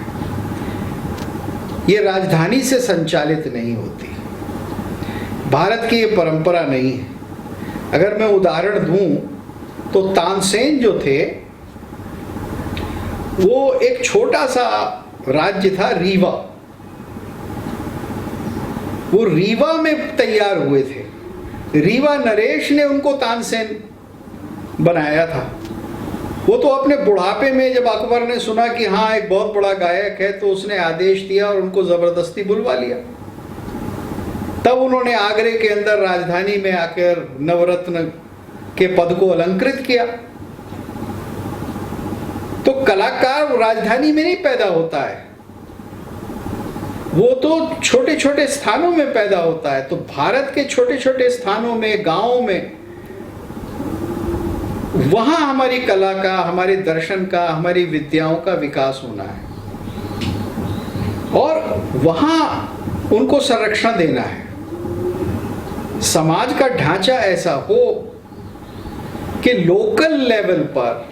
ये राजधानी से संचालित नहीं होती, भारत की ये परंपरा नहीं है। अगर मैं उदाहरण दूं तो तानसेन जो थे, वो एक छोटा सा राज्य था रीवा, वो रीवा में तैयार हुए थे। रीवा नरेश ने उनको तानसेन बनाया था। वो तो अपने बुढ़ापे में, जब अकबर ने सुना कि हाँ एक बहुत बड़ा गायक है, तो उसने आदेश दिया और उनको जबरदस्ती बुलवा लिया। तब उन्होंने आगरे के अंदर राजधानी में आकर नवरत्न के पद को अलंकृत किया। तो कलाकार राजधानी में नहीं पैदा होता है, वो तो छोटे छोटे स्थानों में पैदा होता है। तो भारत के छोटे छोटे स्थानों में, गांवों में, वहां हमारी कला का, हमारे दर्शन का, हमारी विद्याओं का विकास होना है, और वहां उनको संरक्षण देना है। समाज का ढांचा ऐसा हो कि लोकल लेवल पर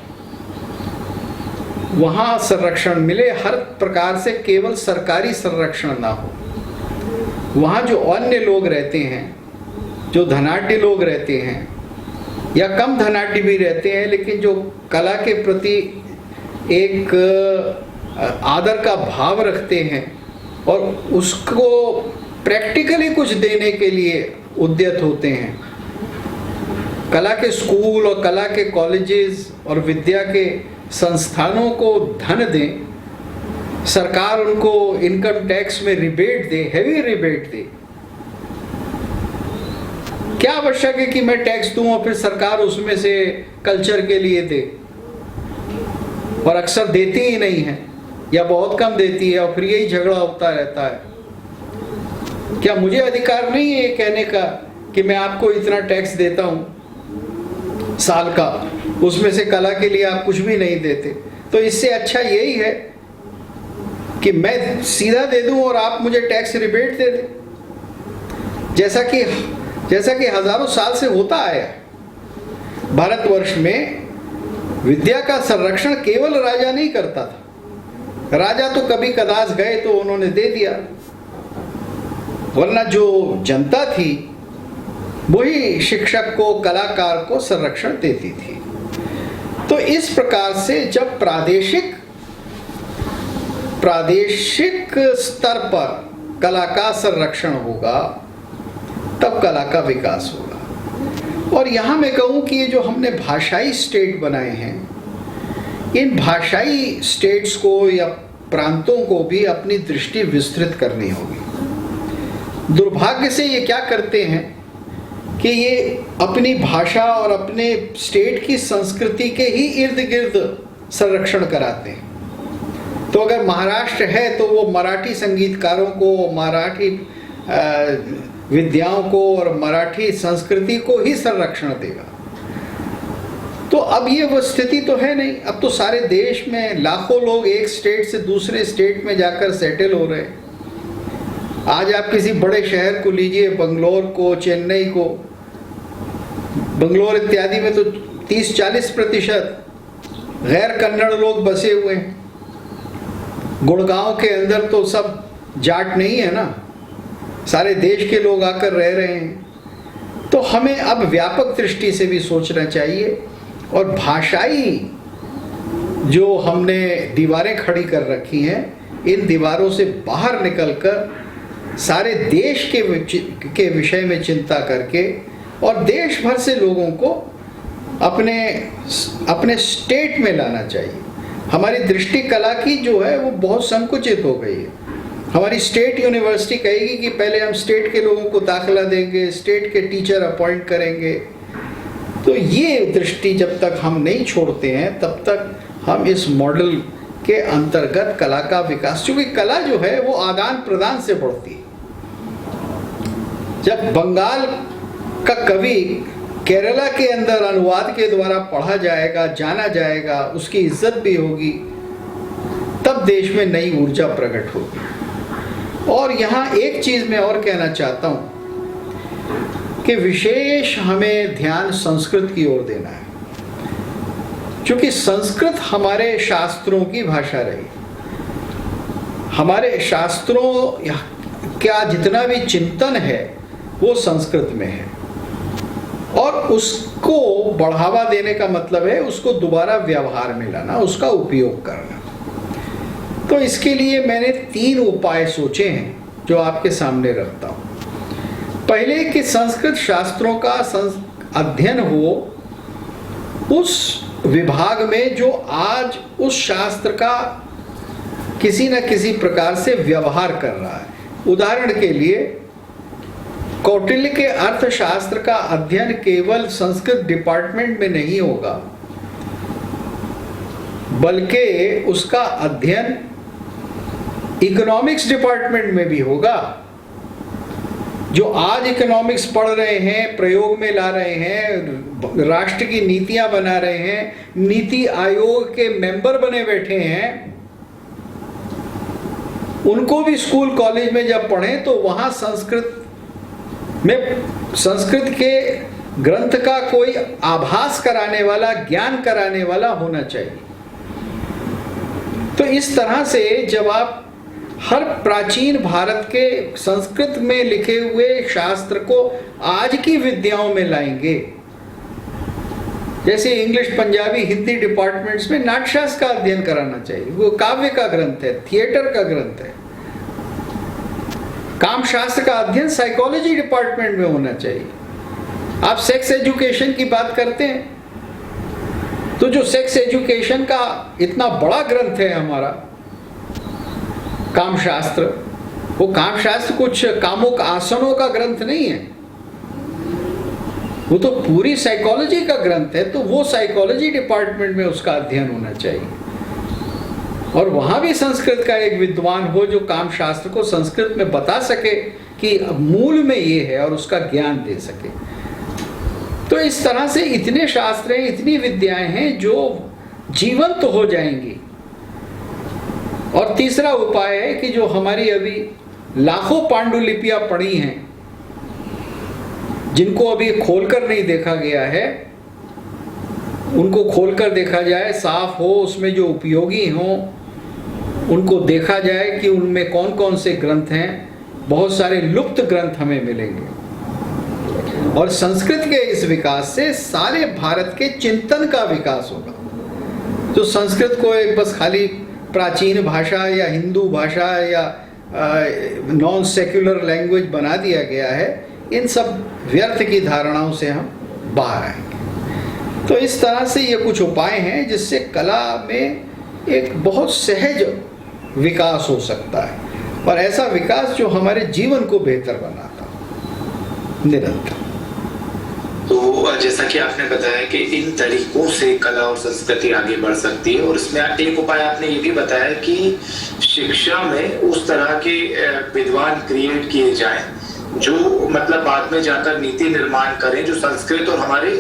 वहां संरक्षण मिले, हर प्रकार से केवल सरकारी संरक्षण ना हो। वहां जो अन्य लोग रहते हैं जो धनाढ्य लोग रहते हैं या कम धनाढ्य भी रहते हैं, लेकिन जो कला के प्रति एक आदर का भाव रखते हैं और उसको प्रैक्टिकली कुछ देने के लिए उद्यत होते हैं, कला के स्कूल और कला के कॉलेजेस और विद्या के संस्थानों को धन दें, सरकार उनको इनकम टैक्स में रिबेट दे, हेवी रिबेट दे। क्या आवश्यक है कि मैं टैक्स दूं और फिर सरकार उसमें से कल्चर के लिए दे, और अक्सर देती ही नहीं है या बहुत कम देती है और फिर यही झगड़ा होता रहता है। क्या मुझे अधिकार नहीं है ये कहने का कि मैं आपको इतना टैक्स देता हूं साल का, उसमें से कला के लिए आप कुछ भी नहीं देते? तो इससे अच्छा यही है कि मैं सीधा दे दूं और आप मुझे टैक्स रिबेट दे दें, जैसा कि हजारों साल से होता आया है। भारतवर्ष में विद्या का संरक्षण केवल राजा नहीं करता था, राजा तो कभी कदाच गए तो उन्होंने दे दिया, वरना जो जनता थी वही शिक्षक को, कलाकार को संरक्षण देती थी। तो इस प्रकार से जब प्रादेशिक स्तर पर कला का संरक्षण होगा तब कला का विकास होगा। और यहाँ मैं कहूँ कि ये जो हमने भाषाई स्टेट बनाए हैं, इन भाषाई स्टेट्स को या प्रांतों को भी अपनी दृष्टि विस्तृत करनी होगी। दुर्भाग्य से ये क्या करते हैं कि ये अपनी भाषा और अपने स्टेट की संस्कृति के ही इर्द गिर्द संरक्षण कराते हैं। तो अगर महाराष्ट्र है तो वो मराठी संगीतकारों को, मराठी विद्याओं को और मराठी संस्कृति को ही संरक्षण देगा। तो अब ये वो स्थिति तो है नहीं। अब तो सारे देश में लाखों लोग एक स्टेट से दूसरे स्टेट में जाकर सेटल हो रहे हैं। आज आप किसी बड़े शहर को लीजिए, बंगलोर को, चेन्नई को, बंगलोर इत्यादि में तो 30-40% गैर कन्नड़ लोग बसे हुए हैं। गुड़गांव के अंदर तो सब जाट नहीं है ना, सारे देश के लोग आकर रह रहे हैं। तो हमें अब व्यापक दृष्टि से भी सोचना चाहिए और भाषाई जो हमने दीवारें खड़ी कर रखी हैं, इन दीवारों से बाहर निकलकर सारे देश के विषय में चिंता करके और देश भर से लोगों को अपने स्टेट में लाना चाहिए। हमारी दृष्टि कला की जो है वो बहुत संकुचित हो गई है। हमारी स्टेट यूनिवर्सिटी कहेगी कि पहले हम स्टेट के लोगों को दाखिला देंगे, स्टेट के टीचर अपॉइंट करेंगे। तो ये दृष्टि जब तक हम नहीं छोड़ते हैं तब तक हम इस मॉडल के अंतर्गत कला का विकास, क्योंकि कला जो है वो आदान प्रदान से बढ़ती है। जब बंगाल का कवि केरला के अंदर अनुवाद के द्वारा पढ़ा जाएगा, जाना जाएगा, उसकी इज्जत भी होगी, तब देश में नई ऊर्जा प्रकट होगी। और यहाँ एक चीज मैं और कहना चाहता हूँ कि विशेष हमें ध्यान संस्कृत की ओर देना है, क्योंकि संस्कृत हमारे शास्त्रों की भाषा रही। हमारे शास्त्रों का जितना भी चिंतन है वो संस्कृत में है, और उसको बढ़ावा देने का मतलब है उसको दोबारा व्यवहार में लाना, उसका उपयोग करना। तो इसके लिए मैंने 3 उपाय सोचे हैं जो आपके सामने रखता हूं। पहले कि संस्कृत शास्त्रों का अध्ययन हो उस विभाग में जो आज उस शास्त्र का किसी न किसी प्रकार से व्यवहार कर रहा है। उदाहरण के लिए कौटिल्य के अर्थशास्त्र का अध्ययन केवल संस्कृत डिपार्टमेंट में नहीं होगा, बल्कि उसका अध्ययन इकोनॉमिक्स डिपार्टमेंट में भी होगा। जो आज इकोनॉमिक्स पढ़ रहे हैं, प्रयोग में ला रहे हैं, राष्ट्र की नीतियां बना रहे हैं, नीति आयोग के मेंबर बने बैठे हैं, उनको भी स्कूल कॉलेज में जब पढ़ें तो वहां संस्कृत के ग्रंथ का कोई आभास कराने वाला, ज्ञान कराने वाला होना चाहिए। तो इस तरह से जब आप हर प्राचीन भारत के संस्कृत में लिखे हुए शास्त्र को आज की विद्याओं में लाएंगे। जैसे इंग्लिश, पंजाबी, हिंदी डिपार्टमेंट्स में नाट्यशास्त्र का अध्ययन कराना चाहिए। वो काव्य का ग्रंथ है, थिएटर का ग्रंथ है। कामशास्त्र का अध्ययन साइकोलॉजी डिपार्टमेंट में होना चाहिए। आप सेक्स एजुकेशन की बात करते हैं, तो जो सेक्स एजुकेशन का इतना बड़ा ग्रंथ है हमारा कामशास्त्र, वो कामशास्त्र कुछ कामुक आसनों का ग्रंथ नहीं है, वो तो पूरी साइकोलॉजी का ग्रंथ है। तो वो साइकोलॉजी डिपार्टमेंट में उसका अध्ययन होना चाहिए, और वहां भी संस्कृत का एक विद्वान हो जो कामशास्त्र को संस्कृत में बता सके कि मूल में ये है और उसका ज्ञान दे सके। तो इस तरह से इतने शास्त्र हैं, इतनी विद्याएं हैं जो जीवंत हो जाएंगी। और तीसरा उपाय है कि जो हमारी अभी लाखों पांडुलिपियां पड़ी हैं, जिनको अभी खोलकर नहीं देखा गया है, उनको खोलकर देखा जाए, साफ हो, उसमें जो उपयोगी हों उनको देखा जाए कि उनमें कौन कौन से ग्रंथ हैं। बहुत सारे लुप्त ग्रंथ हमें मिलेंगे, और संस्कृत के इस विकास से सारे भारत के चिंतन का विकास होगा। जो संस्कृत को एक बस खाली प्राचीन भाषा या हिंदू भाषा या नॉन सेक्युलर लैंग्वेज बना दिया गया है, इन सब व्यर्थ की धारणाओं से हम बाहर आएंगे। तो इस तरह से ये कुछ उपाय हैं जिससे कला में एक बहुत सहज विकास हो सकता है, और ऐसा विकास जो हमारे जीवन को बेहतर बनाता है निरंतर। तो जैसा कि आपने बताया कि इन तरीकों से कला और संस्कृति आगे बढ़ सकती है, और इसमें एक उपाय आपने ये भी बताया कि शिक्षा में उस तरह के विद्वान क्रिएट किए जाएं जो मतलब बाद में जाकर नीति निर्माण करें, जो संस्कृत और हमारे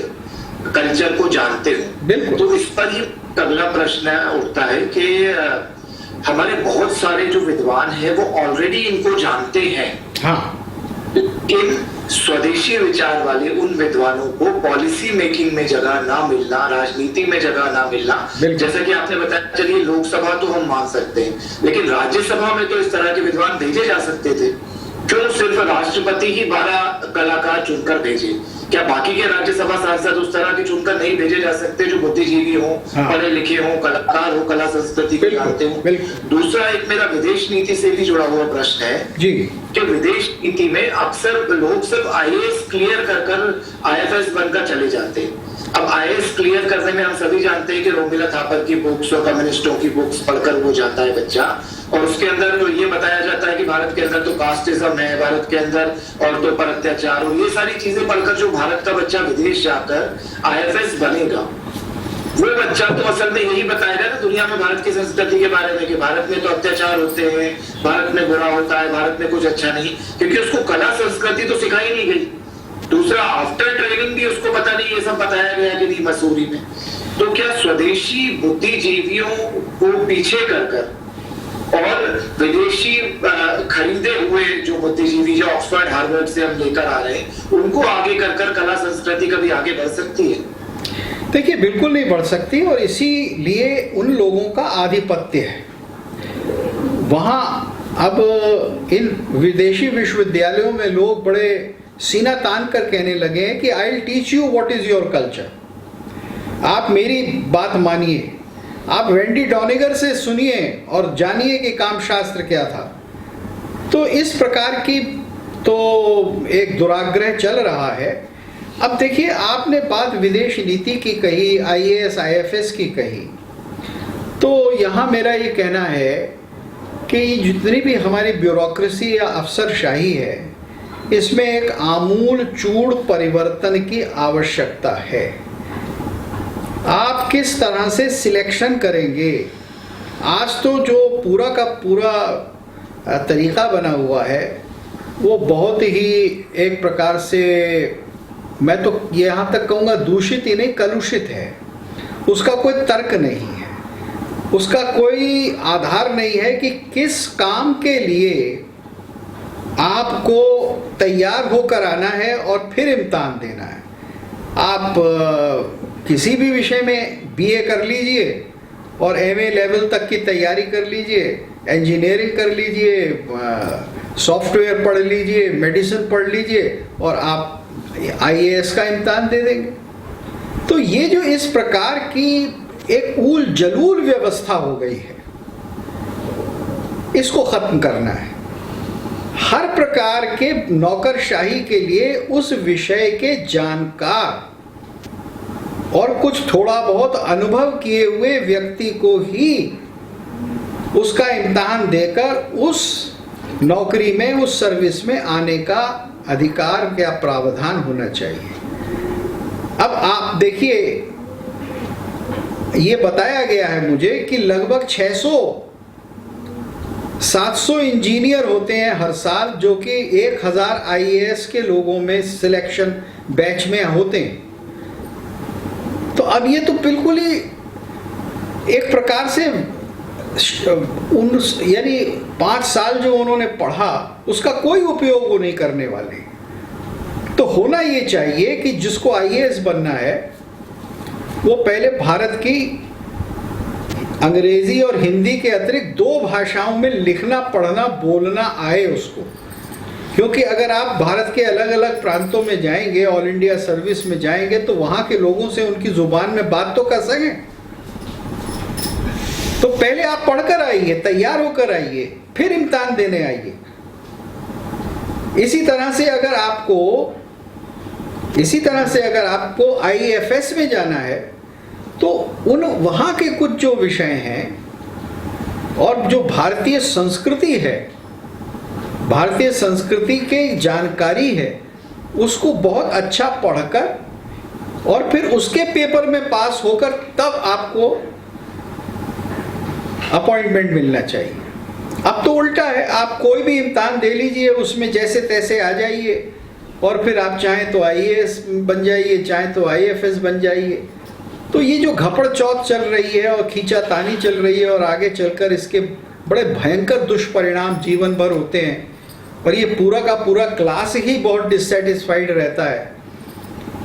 कल्चर को जानते हो। तो इस पर ये अगला प्रश्न उठता है कि हमारे बहुत सारे जो विद्वान हैं वो ऑलरेडी इनको जानते हैं। हाँ। इन स्वदेशी विचार वाले उन विद्वानों को पॉलिसी मेकिंग में जगह ना मिलना, राजनीति में जगह ना मिलना, जैसा कि आपने बताया, चलिए लोकसभा तो हम मान सकते हैं, लेकिन राज्यसभा में तो इस तरह के विद्वान भेजे जा सकते थे। क्यों सिर्फ राष्ट्रपति ही 12 कलाकार चुनकर भेजे? क्या बाकी के राज्यसभा सांसद उस तरह के चुनकर नहीं भेजे जा सकते जो बुद्धिजीवी हो, पढ़े लिखे हो, कलाकार हो, कला संस्कृति को जानते हो? दूसरा एक मेरा विदेश नीति से भी जुड़ा हुआ प्रश्न है जी, कि विदेश नीति में अक्सर लोग सिर्फ आईएएस क्लियर कर आईएफएस बनकर चले जाते हैं। अब आईएएस क्लियर करने में हम सभी जानते हैं कि रोमिला थापर की बुक्स और कम्युनिस्टों की बुक्स पढ़कर वो जाता है बच्चा, और उसके अंदर तो ये बताया जाता है कि भारत के अंदर तो कास्टिज्म है, भारत के अंदर औरतों पर अत्याचार, और ये सारी चीजें पढ़कर जो भारत का बच्चा विदेश जाकर आईएफएस बनेगा, वो बच्चा तो असल में यही बताएगा ना दुनिया में भारत की संस्कृति के बारे में कि भारत में तो अत्याचार होते हैं, भारत में बुरा होता है, भारत में कुछ अच्छा नहीं, क्योंकि उसको कला संस्कृति तो सिखाई नहीं गई। दूसरा, आफ्टर ट्रेनिंग भी उसको पता नहीं ये सब बताया गया कि नहीं मसूरी में। तो क्या स्वदेशी बुद्धिजीवियों को पीछे कर और विदेशी खरीदे हुए जो बुद्धिजीवी जो ऑक्सफोर्ड हार्वर्ड से हम लेकर आ रहे हैं, उनको आगे कर कला संस्कृति कभी आगे बढ़ सकती है? देखिए, बिल्कुल नहीं बढ़ सकती, और इसीलिए उन लोगों का आधिपत्य है वहां। अब इन विदेशी विश्वविद्यालयों में लोग बड़े सीना तान कर कहने लगे हैं कि I will teach you what is your culture. आप मेरी बात मानिए, आप वेंडी डॉनिगर से सुनिए और जानिए कि कामशास्त्र क्या था। तो इस प्रकार की तो एक दुराग्रह चल रहा है। अब देखिए, आपने बात विदेश नीति की कही, आईएएस आईएफएस की कही, तो यहाँ मेरा ये कहना है कि जितनी भी हमारी ब्यूरोक्रेसी या अफसरशाही है, इसमें एक आमूल चूड़ परिवर्तन की आवश्यकता है। आप किस तरह से सिलेक्शन करेंगे? आज तो जो पूरा का पूरा तरीका बना हुआ है वो बहुत ही एक प्रकार से, मैं तो यहाँ तक कहूँगा दूषित ही नहीं, कलुषित है। उसका कोई तर्क नहीं है, उसका कोई आधार नहीं है कि किस काम के लिए आपको तैयार होकर आना है और फिर इम्तिहान देना है। आप किसी भी विषय में बीए कर लीजिए और एमए लेवल तक की तैयारी कर लीजिए, इंजीनियरिंग कर लीजिए, सॉफ्टवेयर पढ़ लीजिए, मेडिसिन पढ़ लीजिए और आप आईएएस का इम्तिहान दे देंगे। तो ये जो इस प्रकार की एक ऊल जलूल व्यवस्था हो गई है, इसको खत्म करना है। हर प्रकार के नौकरशाही के लिए उस विषय के जानकार और कुछ थोड़ा बहुत अनुभव किए हुए व्यक्ति को ही उसका इम्तिहान देकर उस नौकरी में, उस सर्विस में आने का अधिकार या प्रावधान होना चाहिए। अब आप देखिए, ये बताया गया है मुझे कि लगभग 600-700 इंजीनियर होते हैं हर साल, जो कि 1000 आईएएस के लोगों में सिलेक्शन बैच में होते हैं। तो अब ये तो बिल्कुल ही एक प्रकार से यानी 5 साल जो उन्होंने पढ़ा उसका कोई उपयोग वो नहीं करने वाले। तो होना ये चाहिए कि जिसको आईएएस बनना है वो पहले भारत की अंग्रेजी और हिंदी के अतिरिक्त 2 भाषाओं में लिखना, पढ़ना, बोलना आए उसको। क्योंकि अगर आप भारत के अलग अलग प्रांतों में जाएंगे, ऑल इंडिया सर्विस में जाएंगे, तो वहां के लोगों से उनकी जुबान में बात तो कर सकें। तो पहले आप पढ़कर आइए, तैयार होकर आइए, फिर इम्तिहान देने आइए। इसी तरह से अगर आपको आईएफएस में जाना है तो वहां के कुछ जो विषय हैं और जो भारतीय संस्कृति है, भारतीय संस्कृति की जानकारी है, उसको बहुत अच्छा पढ़कर और फिर उसके पेपर में पास होकर तब आपको अपॉइंटमेंट मिलना चाहिए। अब तो उल्टा है, आप कोई भी इम्तिहान दे लीजिए, उसमें जैसे तैसे आ जाइए और फिर आप चाहें तो आईएएस बन जाइए, चाहें तो आईएफएस बन जाइए। तो ये जो घपड़ चौथ चल रही है और खींचातानी चल रही है और आगे चलकर इसके बड़े भयंकर दुष्परिणाम जीवन भर होते हैं, और ये पूरा का पूरा क्लास ही बहुत डिससेटिस्फाइड रहता है।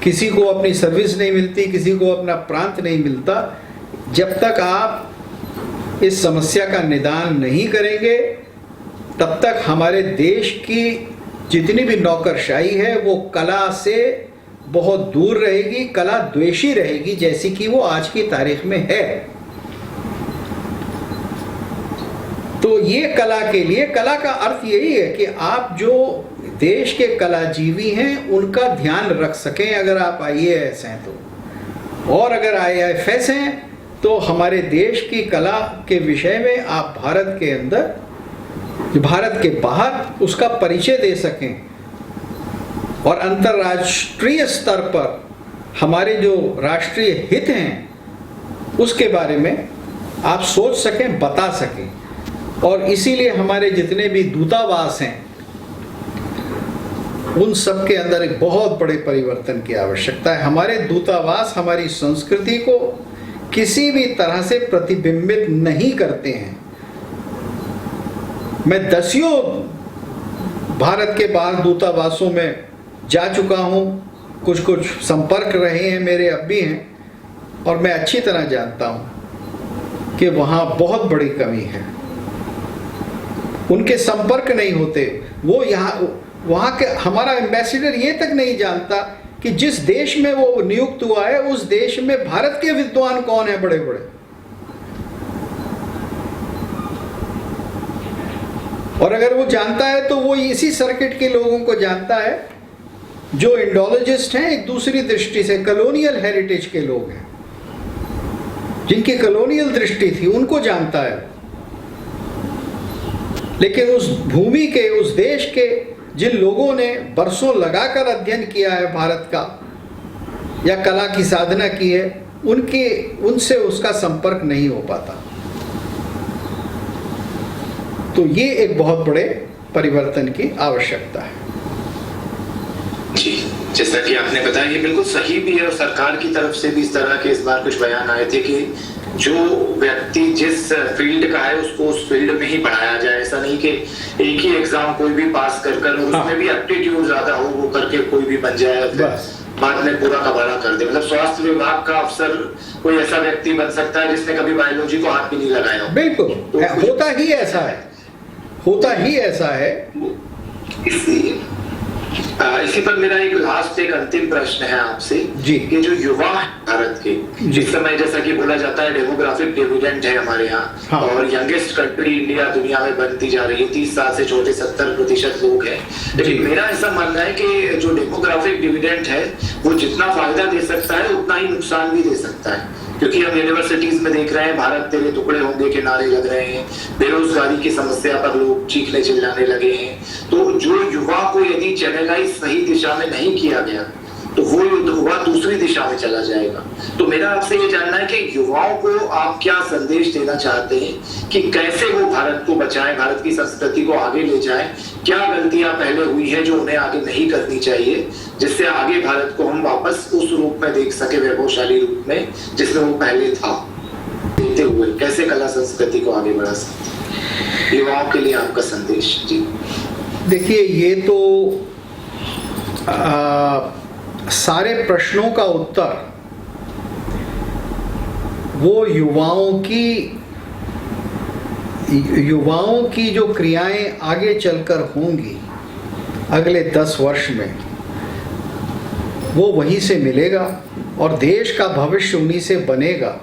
किसी को अपनी सर्विस नहीं मिलती, किसी को अपना प्रांत नहीं मिलता। जब तक आप इस समस्या का निदान नहीं करेंगे तब तक हमारे देश की जितनी भी नौकरशाही है वो कला से बहुत दूर रहेगी, कला द्वेषी रहेगी, जैसी कि वो आज की तारीख में है। तो ये कला के लिए, कला का अर्थ यही है कि आप जो देश के कलाजीवी हैं उनका ध्यान रख सकें अगर आप आईएएस हैं तो, और अगर आईएफएस हैं तो हमारे देश की कला के विषय में आप भारत के अंदर, भारत के बाहर उसका परिचय दे सकें और अंतर्राष्ट्रीय स्तर पर हमारे जो राष्ट्रीय हित हैं उसके बारे में आप सोच सकें, बता सकें। और इसीलिए हमारे जितने भी दूतावास हैं उन सब के अंदर एक बहुत बड़े परिवर्तन की आवश्यकता है। हमारे दूतावास हमारी संस्कृति को किसी भी तरह से प्रतिबिंबित नहीं करते हैं। मैं 10 भारत के बाहर दूतावासों में जा चुका हूँ, कुछ संपर्क रहे हैं मेरे, अब भी हैं, और मैं अच्छी तरह जानता हूँ कि वहाँ बहुत बड़ी कमी है। उनके संपर्क नहीं होते, वो वहाँ के हमारा एम्बेसडर ये तक नहीं जानता कि जिस देश में वो नियुक्त हुआ है उस देश में भारत के विद्वान कौन है बड़े बड़े। और अगर वो जानता है तो वो इसी सर्किट के लोगों को जानता है जो इंडोलॉजिस्ट हैं, एक दूसरी दृष्टि से कॉलोनियल हेरिटेज के लोग हैं, जिनकी कॉलोनियल दृष्टि थी, उनको जानता है। लेकिन उस भूमि के, उस देश के जिन लोगों ने बरसों लगाकर अध्ययन किया है भारत का या कला की साधना की है, उनसे उसका संपर्क नहीं हो पाता। तो ये एक बहुत बड़े परिवर्तन की आवश्यकता है। जी, जैसा कि आपने बताया ये बिल्कुल सही भी है, और सरकार की तरफ से भी इस तरह के इस बार कुछ बयान आए थे कि जो व्यक्ति जिस फील्ड का है उसको उस फील्ड में ही पढ़ाया जाए। ऐसा नहीं कि एक ही एग्जाम कोई भी पास कर उसमें भी एप्टीट्यूड ज्यादा हो वो करके कोई भी बन जाए, बाद में पूरा का भरा कर दे। मतलब स्वास्थ्य विभाग का अफसर कोई ऐसा व्यक्ति बन सकता है जिसने कभी बायोलॉजी को हाथ भी नहीं लगाया हो। बिल्कुल, होता ही ऐसा है, होता ही ऐसा है। इसी पर मेरा एक लास्ट एक अंतिम प्रश्न है आपसे जी। कि जो युवा है भारत के, जिस समय जैसा कि बोला जाता है डेमोग्राफिक डिविडेंड है हमारे यहाँ, हाँ। और यंगेस्ट कंट्री इंडिया दुनिया में बनती जा रही है, 30 साल से छोटे 70% लोग हैं। लेकिन मेरा ऐसा मानना है कि जो डेमोग्राफिक डिविडेंड है वो जितना फायदा दे सकता है उतना ही नुकसान भी दे सकता है, क्योंकि हम यूनिवर्सिटीज में देख रहे हैं भारत तेरे टुकड़े होंगे के नारे लग रहे हैं, बेरोजगारी की समस्या पर लोग चीखने चिल्लाने लगे हैं। तो जो युवा को यदि चैनलाइज सही दिशा में नहीं किया गया तो वो युवा दूसरी दिशा में चला जाएगा। तो मेरा आपसे ये जानना है कि युवाओं को आप क्या संदेश देना चाहते हैं कि कैसे वो भारत को बचाएं, भारत की संस्कृति को आगे ले जाएं, क्या गलतियां पहले हुई हैं जो उन्हें आगे नहीं करनी चाहिए, जिससे आगे भारत को हम वापस उस रूप में देख सके, वैभवशाली रूप में जिसमें वो पहले था, देते हुए कैसे कला संस्कृति को आगे बढ़ा सकते। युवाओं के लिए आपका संदेश। जी देखिए, ये तो सारे प्रश्नों का उत्तर वो युवाओं की जो क्रियाएं आगे चलकर होंगी अगले 10 वर्ष में, वो वहीं से मिलेगा और देश का भविष्य उन्हीं से बनेगा।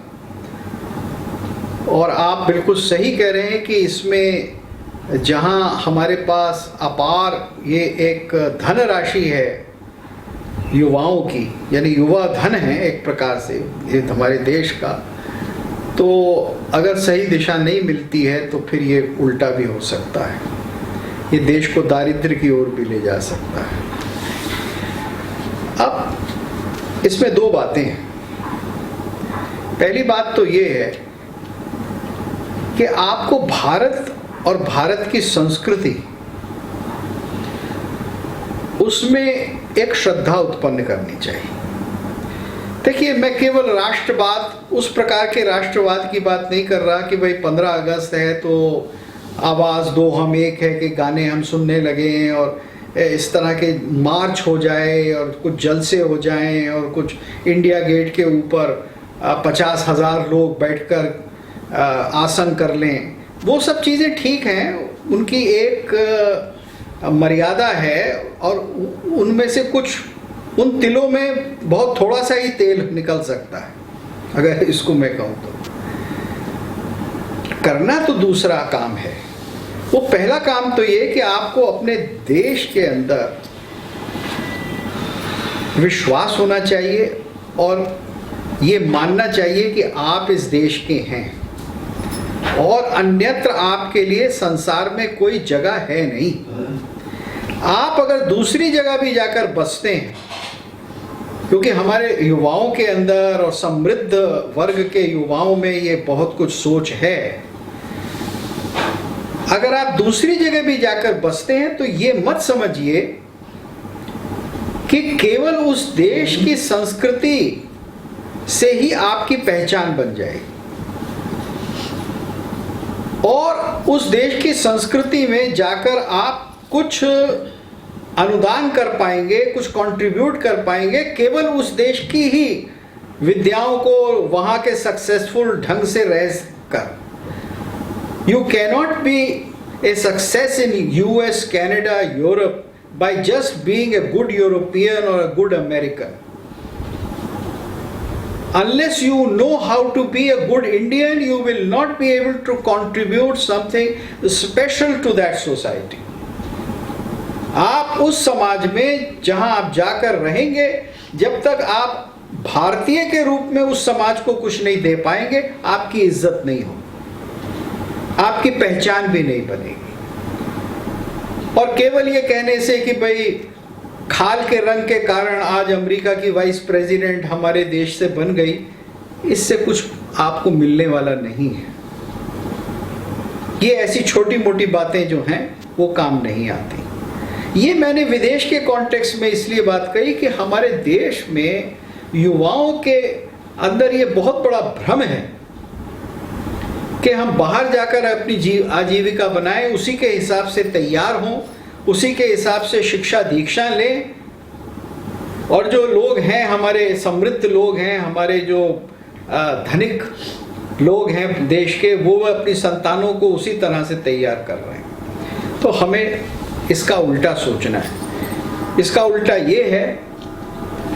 और आप बिल्कुल सही कह रहे हैं कि इसमें जहां हमारे पास अपार ये एक धनराशि है युवाओं की, यानी युवा धन है एक प्रकार से ये हमारे देश का, तो अगर सही दिशा नहीं मिलती है तो फिर ये उल्टा भी हो सकता है, ये देश को दारिद्र्य की ओर भी ले जा सकता है। अब इसमें 2 बातें हैं। पहली बात तो ये है कि आपको भारत और भारत की संस्कृति, उसमें एक श्रद्धा उत्पन्न करनी चाहिए। देखिए, मैं केवल राष्ट्रवाद, उस प्रकार के राष्ट्रवाद की बात नहीं कर रहा कि भाई 15 अगस्त है तो आवाज़ दो हम एक है कि गाने हम सुनने लगे हैं और इस तरह के मार्च हो जाए और कुछ जलसे हो जाएं और कुछ इंडिया गेट के ऊपर 50,000 लोग बैठकर आसन कर लें। वो सब चीज़ें ठीक हैं, उनकी एक मर्यादा है और उनमें से कुछ, उन तिलों में बहुत थोड़ा सा ही तेल निकल सकता है, अगर इसको मैं कहूँ तो। करना तो दूसरा काम है। वो पहला काम तो ये कि आपको अपने देश के अंदर विश्वास होना चाहिए और ये मानना चाहिए कि आप इस देश के हैं और अन्यत्र आपके लिए संसार में कोई जगह है नहीं। आप अगर दूसरी जगह भी जाकर बसते हैं, क्योंकि हमारे युवाओं के अंदर और समृद्ध वर्ग के युवाओं में ये बहुत कुछ सोच है, अगर आप दूसरी जगह भी जाकर बसते हैं तो ये मत समझिए कि केवल उस देश की संस्कृति से ही आपकी पहचान बन जाएगी और उस देश की संस्कृति में जाकर आप कुछ अनुदान कर पाएंगे, कुछ कंट्रीब्यूट कर पाएंगे केवल उस देश की ही विद्याओं को वहां के सक्सेसफुल ढंग से रह कर। You cannot be a success in US, Canada, Europe by just being a good European or a good American. Unless you know how to be a good Indian, you will not be able to contribute something special to that society. आप उस समाज में जहां आप जाकर रहेंगे, जब तक आप भारतीय के रूप में उस समाज को कुछ नहीं दे पाएंगे, आपकी इज्जत नहीं होगी, आपकी पहचान भी नहीं बनेगी। और केवल ये कहने से कि भाई खाल के रंग के कारण आज अमेरिका की वाइस प्रेसिडेंट हमारे देश से बन गई, इससे कुछ आपको मिलने वाला नहीं है। ये ऐसी छोटी मोटी बातें जो हैं वो काम नहीं आती। ये मैंने विदेश के कॉन्टेक्स्ट में इसलिए बात कही कि हमारे देश में युवाओं के अंदर ये बहुत बड़ा भ्रम है कि हम बाहर जाकर अपनी आजीविका बनाएं, उसी के हिसाब से तैयार हों, उसी के हिसाब से शिक्षा दीक्षा लें और जो लोग हैं, हमारे समृद्ध लोग हैं, हमारे जो धनिक लोग हैं देश के, वो अपनी संतानों को उसी तरह से तैयार कर रहे हैं। तो हमें इसका उल्टा सोचना है। इसका उल्टा ये है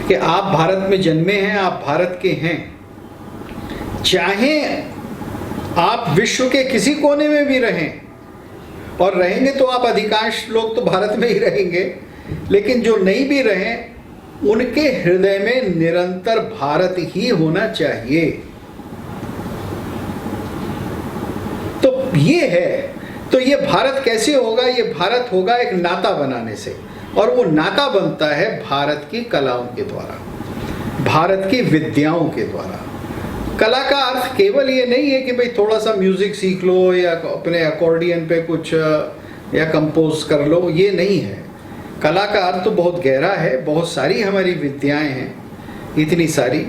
कि आप भारत में जन्मे हैं, आप भारत के हैं, चाहे आप विश्व के किसी कोने में भी रहें, और रहेंगे तो आप अधिकांश लोग तो भारत में ही रहेंगे, लेकिन जो नहीं भी रहें उनके हृदय में निरंतर भारत ही होना चाहिए। तो ये है, तो ये भारत कैसे होगा? ये भारत होगा एक नाता बनाने से, और वो नाता बनता है भारत की कलाओं के द्वारा, भारत की विद्याओं के द्वारा। कला का अर्थ केवल ये नहीं है कि भाई थोड़ा सा म्यूजिक सीख लो या अपने अकॉर्डियन पे कुछ या कंपोज कर लो, ये नहीं है। कला का अर्थ तो बहुत गहरा है, बहुत सारी हमारी विद्याएं हैं, इतनी सारी।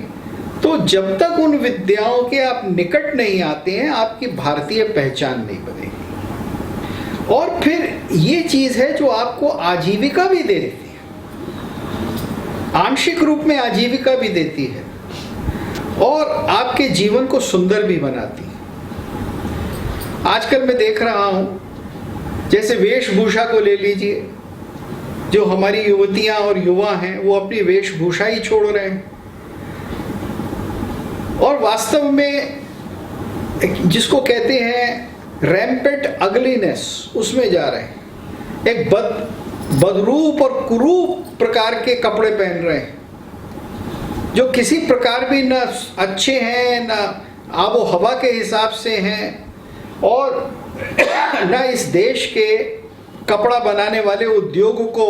तो जब तक उन विद्याओं के आप निकट नहीं आते हैं, आपकी भारतीय पहचान नहीं बनेगी। और फिर ये चीज है जो आपको आजीविका भी दे देती है, आंशिक रूप में आजीविका भी देती है, और आपके जीवन को सुंदर भी बनाती है। आजकल मैं देख रहा हूं, जैसे वेशभूषा को ले लीजिए, जो हमारी युवतियां और युवा हैं वो अपनी वेशभूषा ही छोड़ रहे हैं, और वास्तव में जिसको कहते हैं रैम्पेट अगलीनेस, उसमें जा रहे हैं। एक बदरूप और कुरूप प्रकार के कपड़े पहन रहे हैं, जो किसी प्रकार भी न अच्छे हैं, न आबो हवा के हिसाब से हैं, और न इस देश के कपड़ा बनाने वाले उद्योग को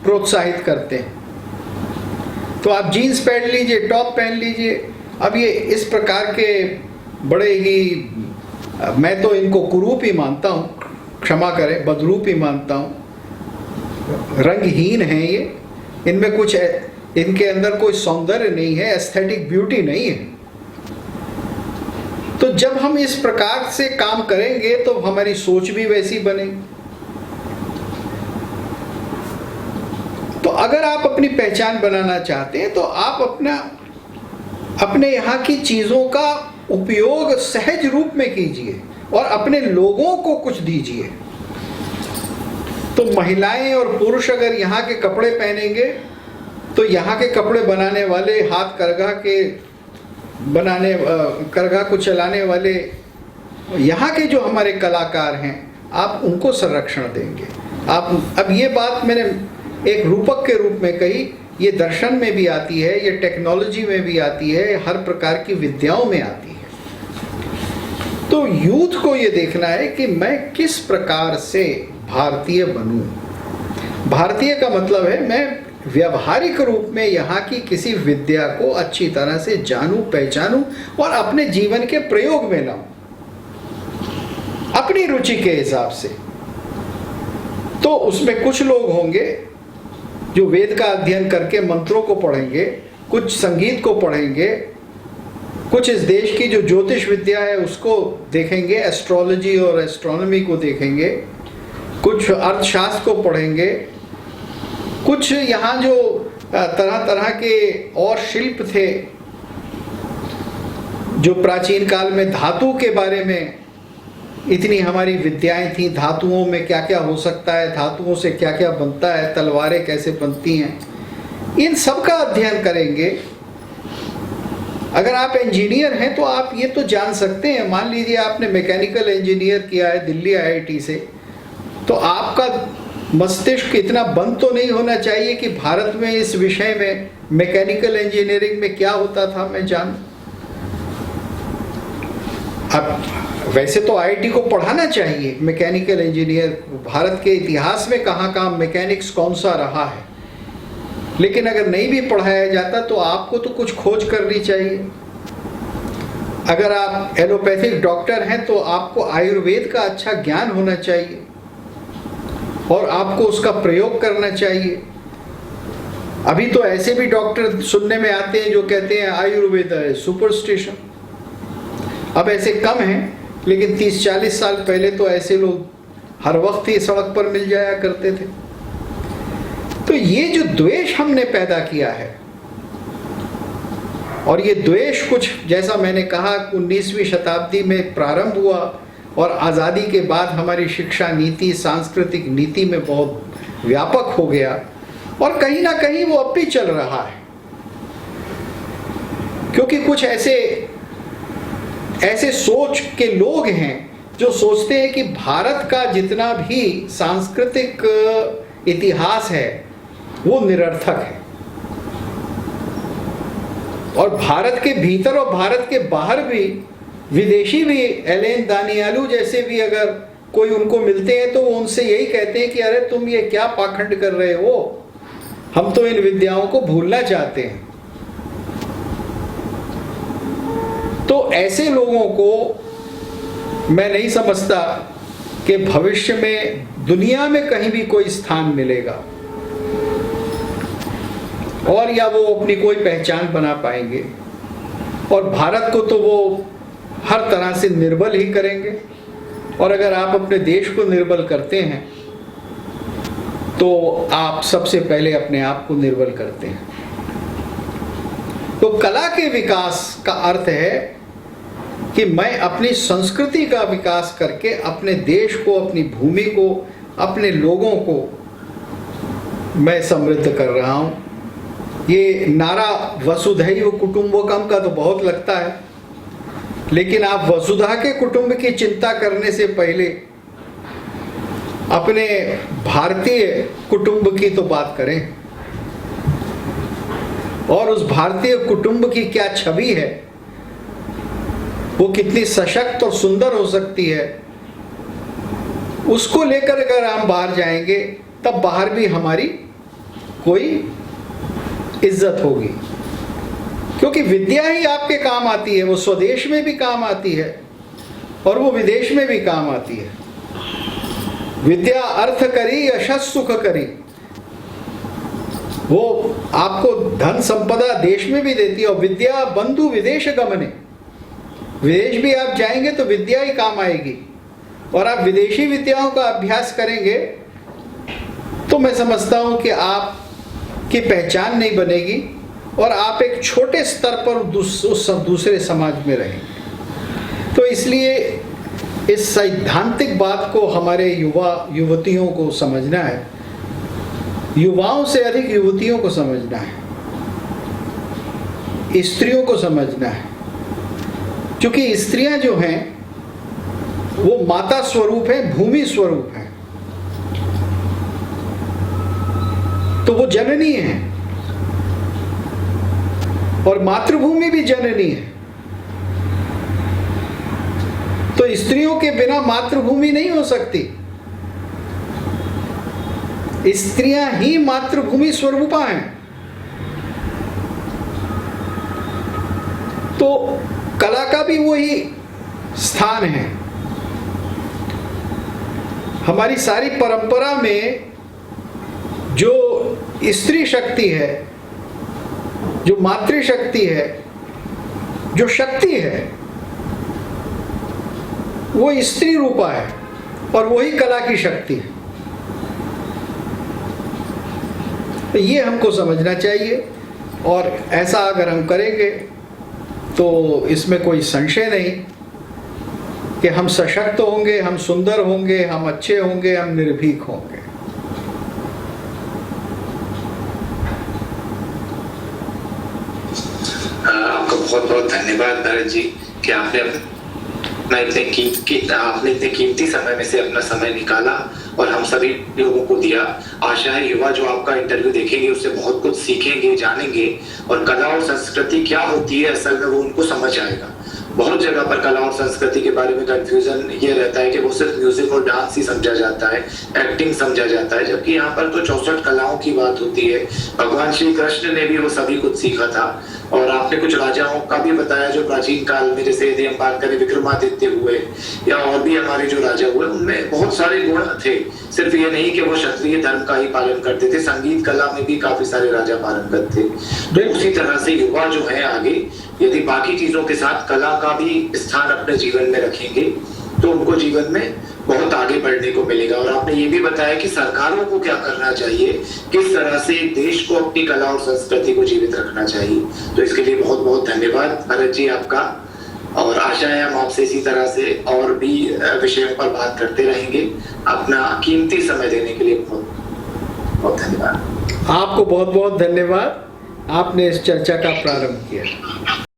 प्रोत्साहित करते हैं। तो आप जीन्स पहन लीजिए, टॉप पहन लीजिए। अब ये इस प्रकार के बड़े ही, मैं तो इनको कुरूप ही मानता हूँ, क्षमा करें, बदरूप ही मानता हूँ, रंगहीन हैं ये, इनमें कुछ इनके अंदर कोई सौंदर्य नहीं है, एस्थेटिक ब्यूटी नहीं है। तो जब हम इस प्रकार से काम करेंगे तो हमारी सोच भी वैसी बनेगी। तो अगर आप अपनी पहचान बनाना चाहते हैं तो आप अपने यहाँ की चीजों का उपयोग सहज रूप में कीजिए और अपने लोगों को कुछ दीजिए। तो महिलाएं और पुरुष अगर यहाँ के कपड़े पहनेंगे तो यहाँ के कपड़े बनाने वाले, हाथ करघा को चलाने वाले यहाँ के जो हमारे कलाकार हैं, आप उनको संरक्षण देंगे। आप अब ये बात मैंने एक रूपक के रूप में कही, ये दर्शन में भी आती है, ये टेक्नोलॉजी में भी आती है, हर प्रकार की विद्याओं में आती है। तो यूथ को ये देखना है कि मैं किस प्रकार से भारतीय बनूं। भारतीय का मतलब है मैं व्यवहारिक रूप में यहाँ की किसी विद्या को अच्छी तरह से जानूं, पहचानूं और अपने जीवन के प्रयोग में लाऊं अपनी रुचि के हिसाब से। तो उसमें कुछ लोग होंगे जो वेद का अध्ययन करके मंत्रों को पढ़ेंगे, कुछ संगीत को पढ़ेंगे, कुछ इस देश की जो ज्योतिष विद्या है उसको देखेंगे, एस्ट्रोलॉजी और एस्ट्रोनॉमी को देखेंगे, कुछ अर्थशास्त्र को पढ़ेंगे, कुछ यहाँ जो तरह तरह के और शिल्प थे जो प्राचीन काल में धातु के बारे में इतनी हमारी विद्याएं थी, धातुओं में क्या क्या हो सकता है, धातुओं से क्या क्या बनता है, तलवारें कैसे बनती हैं, इन सब का अध्ययन करेंगे। अगर आप इंजीनियर हैं तो आप ये तो जान सकते हैं, मान लीजिए आपने मैकेनिकल इंजीनियर किया है दिल्ली IIT से, तो आपका मस्तिष्क इतना बंद तो नहीं होना चाहिए कि भारत में इस विषय में मैकेनिकल इंजीनियरिंग में क्या होता था मैं जानूं। अब वैसे तो IIT को पढ़ाना चाहिए मैकेनिकल इंजीनियर, भारत के इतिहास में कहाँ कहाँ मैकेनिक्स कौन सा रहा है, लेकिन अगर नहीं भी पढ़ाया जाता तो आपको तो कुछ खोज करनी चाहिए। अगर आप एलोपैथिक डॉक्टर हैं तो आपको आयुर्वेद का अच्छा ज्ञान होना चाहिए और आपको उसका प्रयोग करना चाहिए। अभी तो ऐसे भी डॉक्टर सुनने में आते हैं जो कहते हैं आयुर्वेद है सुपरस्टिशन। अब ऐसे कम हैं, लेकिन 30-40 साल पहले तो ऐसे लोग हर वक्त ही सड़क पर मिल जाया करते थे। तो ये जो द्वेष हमने पैदा किया है, और ये द्वेष कुछ जैसा मैंने कहा 19वीं शताब्दी में प्रारंभ हुआ और आज़ादी के बाद हमारी शिक्षा नीति, सांस्कृतिक नीति में बहुत व्यापक हो गया, और कहीं ना कहीं वो अब भी चल रहा है। क्योंकि कुछ ऐसे सोच के लोग हैं जो सोचते हैं कि भारत का जितना भी सांस्कृतिक इतिहास है वो निरर्थक है, और भारत के भीतर और भारत के बाहर भी विदेशी भी, एलेन दानियालू जैसे भी अगर कोई उनको मिलते हैं तो वो उनसे यही कहते हैं कि अरे तुम ये क्या पाखंड कर रहे हो, हम तो इन विद्याओं को भूलना चाहते हैं। तो ऐसे लोगों को मैं नहीं समझता कि भविष्य में दुनिया में कहीं भी कोई स्थान मिलेगा और या वो अपनी कोई पहचान बना पाएंगे, और भारत को तो वो हर तरह से निर्बल ही करेंगे। और अगर आप अपने देश को निर्बल करते हैं तो आप सबसे पहले अपने आप को निर्बल करते हैं। तो कला के विकास का अर्थ है कि मैं अपनी संस्कृति का विकास करके अपने देश को, अपनी भूमि को, अपने लोगों को मैं समृद्ध कर रहा हूं। ये नारा वसुधैव कुटुंबकम का तो बहुत लगता है, लेकिन आप वसुधा के कुटुंब की चिंता करने से पहले अपने भारतीय कुटुंब की तो बात करें, और उस भारतीय कुटुंब की क्या छवि है, वो कितनी सशक्त और सुंदर हो सकती है, उसको लेकर अगर हम बाहर जाएंगे तब बाहर भी हमारी कोई इज्जत होगी। क्योंकि विद्या ही आपके काम आती है, वो स्वदेश में भी काम आती है और वो विदेश में भी काम आती है। विद्या अर्थ करी यशस् सुख करी, वो आपको धन संपदा देश में भी देती है। और विद्या बंधु विदेश गमने, विदेश भी आप जाएंगे तो विद्या ही काम आएगी, और आप विदेशी विद्याओं का अभ्यास करेंगे तो मैं समझता हूं कि आपकी पहचान नहीं बनेगी और आप एक छोटे स्तर पर दूसरे समाज में रहेंगे। तो इसलिए इस सैद्धांतिक बात को हमारे युवा युवतियों को समझना है, युवाओं से अधिक युवतियों को समझना है, स्त्रियों को समझना है। क्योंकि स्त्रियां जो हैं वो माता स्वरूप है, भूमि स्वरूप है, तो वो जननी है और मातृभूमि भी जननी है। तो स्त्रियों के बिना मातृभूमि नहीं हो सकती, स्त्रियां ही मातृभूमि स्वरूपा हैं। तो कला का भी वही स्थान है। हमारी सारी परंपरा में जो स्त्री शक्ति है, जो मातृशक्ति है, जो शक्ति है, वो स्त्री रूपा है और वही कला की शक्ति है। तो ये हमको समझना चाहिए, और ऐसा अगर हम करेंगे तो इसमें कोई संशय नहीं कि हम सशक्त होंगे, हम सुंदर होंगे, हम अच्छे होंगे, हम निर्भीक होंगे। आपका बहुत बहुत धन्यवाद भरत जी कि आपने इतने कीमती समय में से अपना समय निकाला और हम सभी लोगों को दिया। आशा है युवा जो आपका इंटरव्यू देखेंगे उससे बहुत कुछ सीखेंगे, जानेंगे, और कला और संस्कृति क्या होती है असल में वो उनको समझ आएगा। बहुत जगह पर कला और संस्कृति के बारे में कंफ्यूजन ये रहता है कि वो सिर्फ म्यूजिक और डांस ही समझा जाता है, एक्टिंग समझा जाता है, जबकि यहाँ पर तो 64 कलाओं की बात होती है। भगवान श्री कृष्ण ने भी वो सभी कुछ सीखा था। और आपने कुछ राजाओं का भी बताया जो प्राचीन काल में, जैसे यदि हम बात करें विक्रमादित्य हुए या और भी हमारे जो राजा हुए, उनमें बहुत सारे गुण थे। सिर्फ ये नहीं कि वो क्षत्रिय धर्म का ही पालन करते थे, संगीत कला में भी काफी सारे राजा पारंगत थे। तो उसी तरह से युवा जो है आगे यदि बाकी चीजों के साथ कला का भी स्थान अपने जीवन में रखेंगे तो उनको जीवन में बहुत आगे बढ़ने को मिलेगा। और आपने ये भी बताया कि सरकारों को क्या करना चाहिए, किस तरह से देश को अपनी कला और संस्कृति को जीवित रखना चाहिए। तो इसके लिए बहुत बहुत धन्यवाद भरत जी आपका, और आशा है हम आपसे इसी तरह से और भी विषयों पर बात करते रहेंगे। अपना कीमती समय देने के लिए बहुत बहुत धन्यवाद। आपको बहुत बहुत धन्यवाद, आपने इस चर्चा का प्रारंभ किया।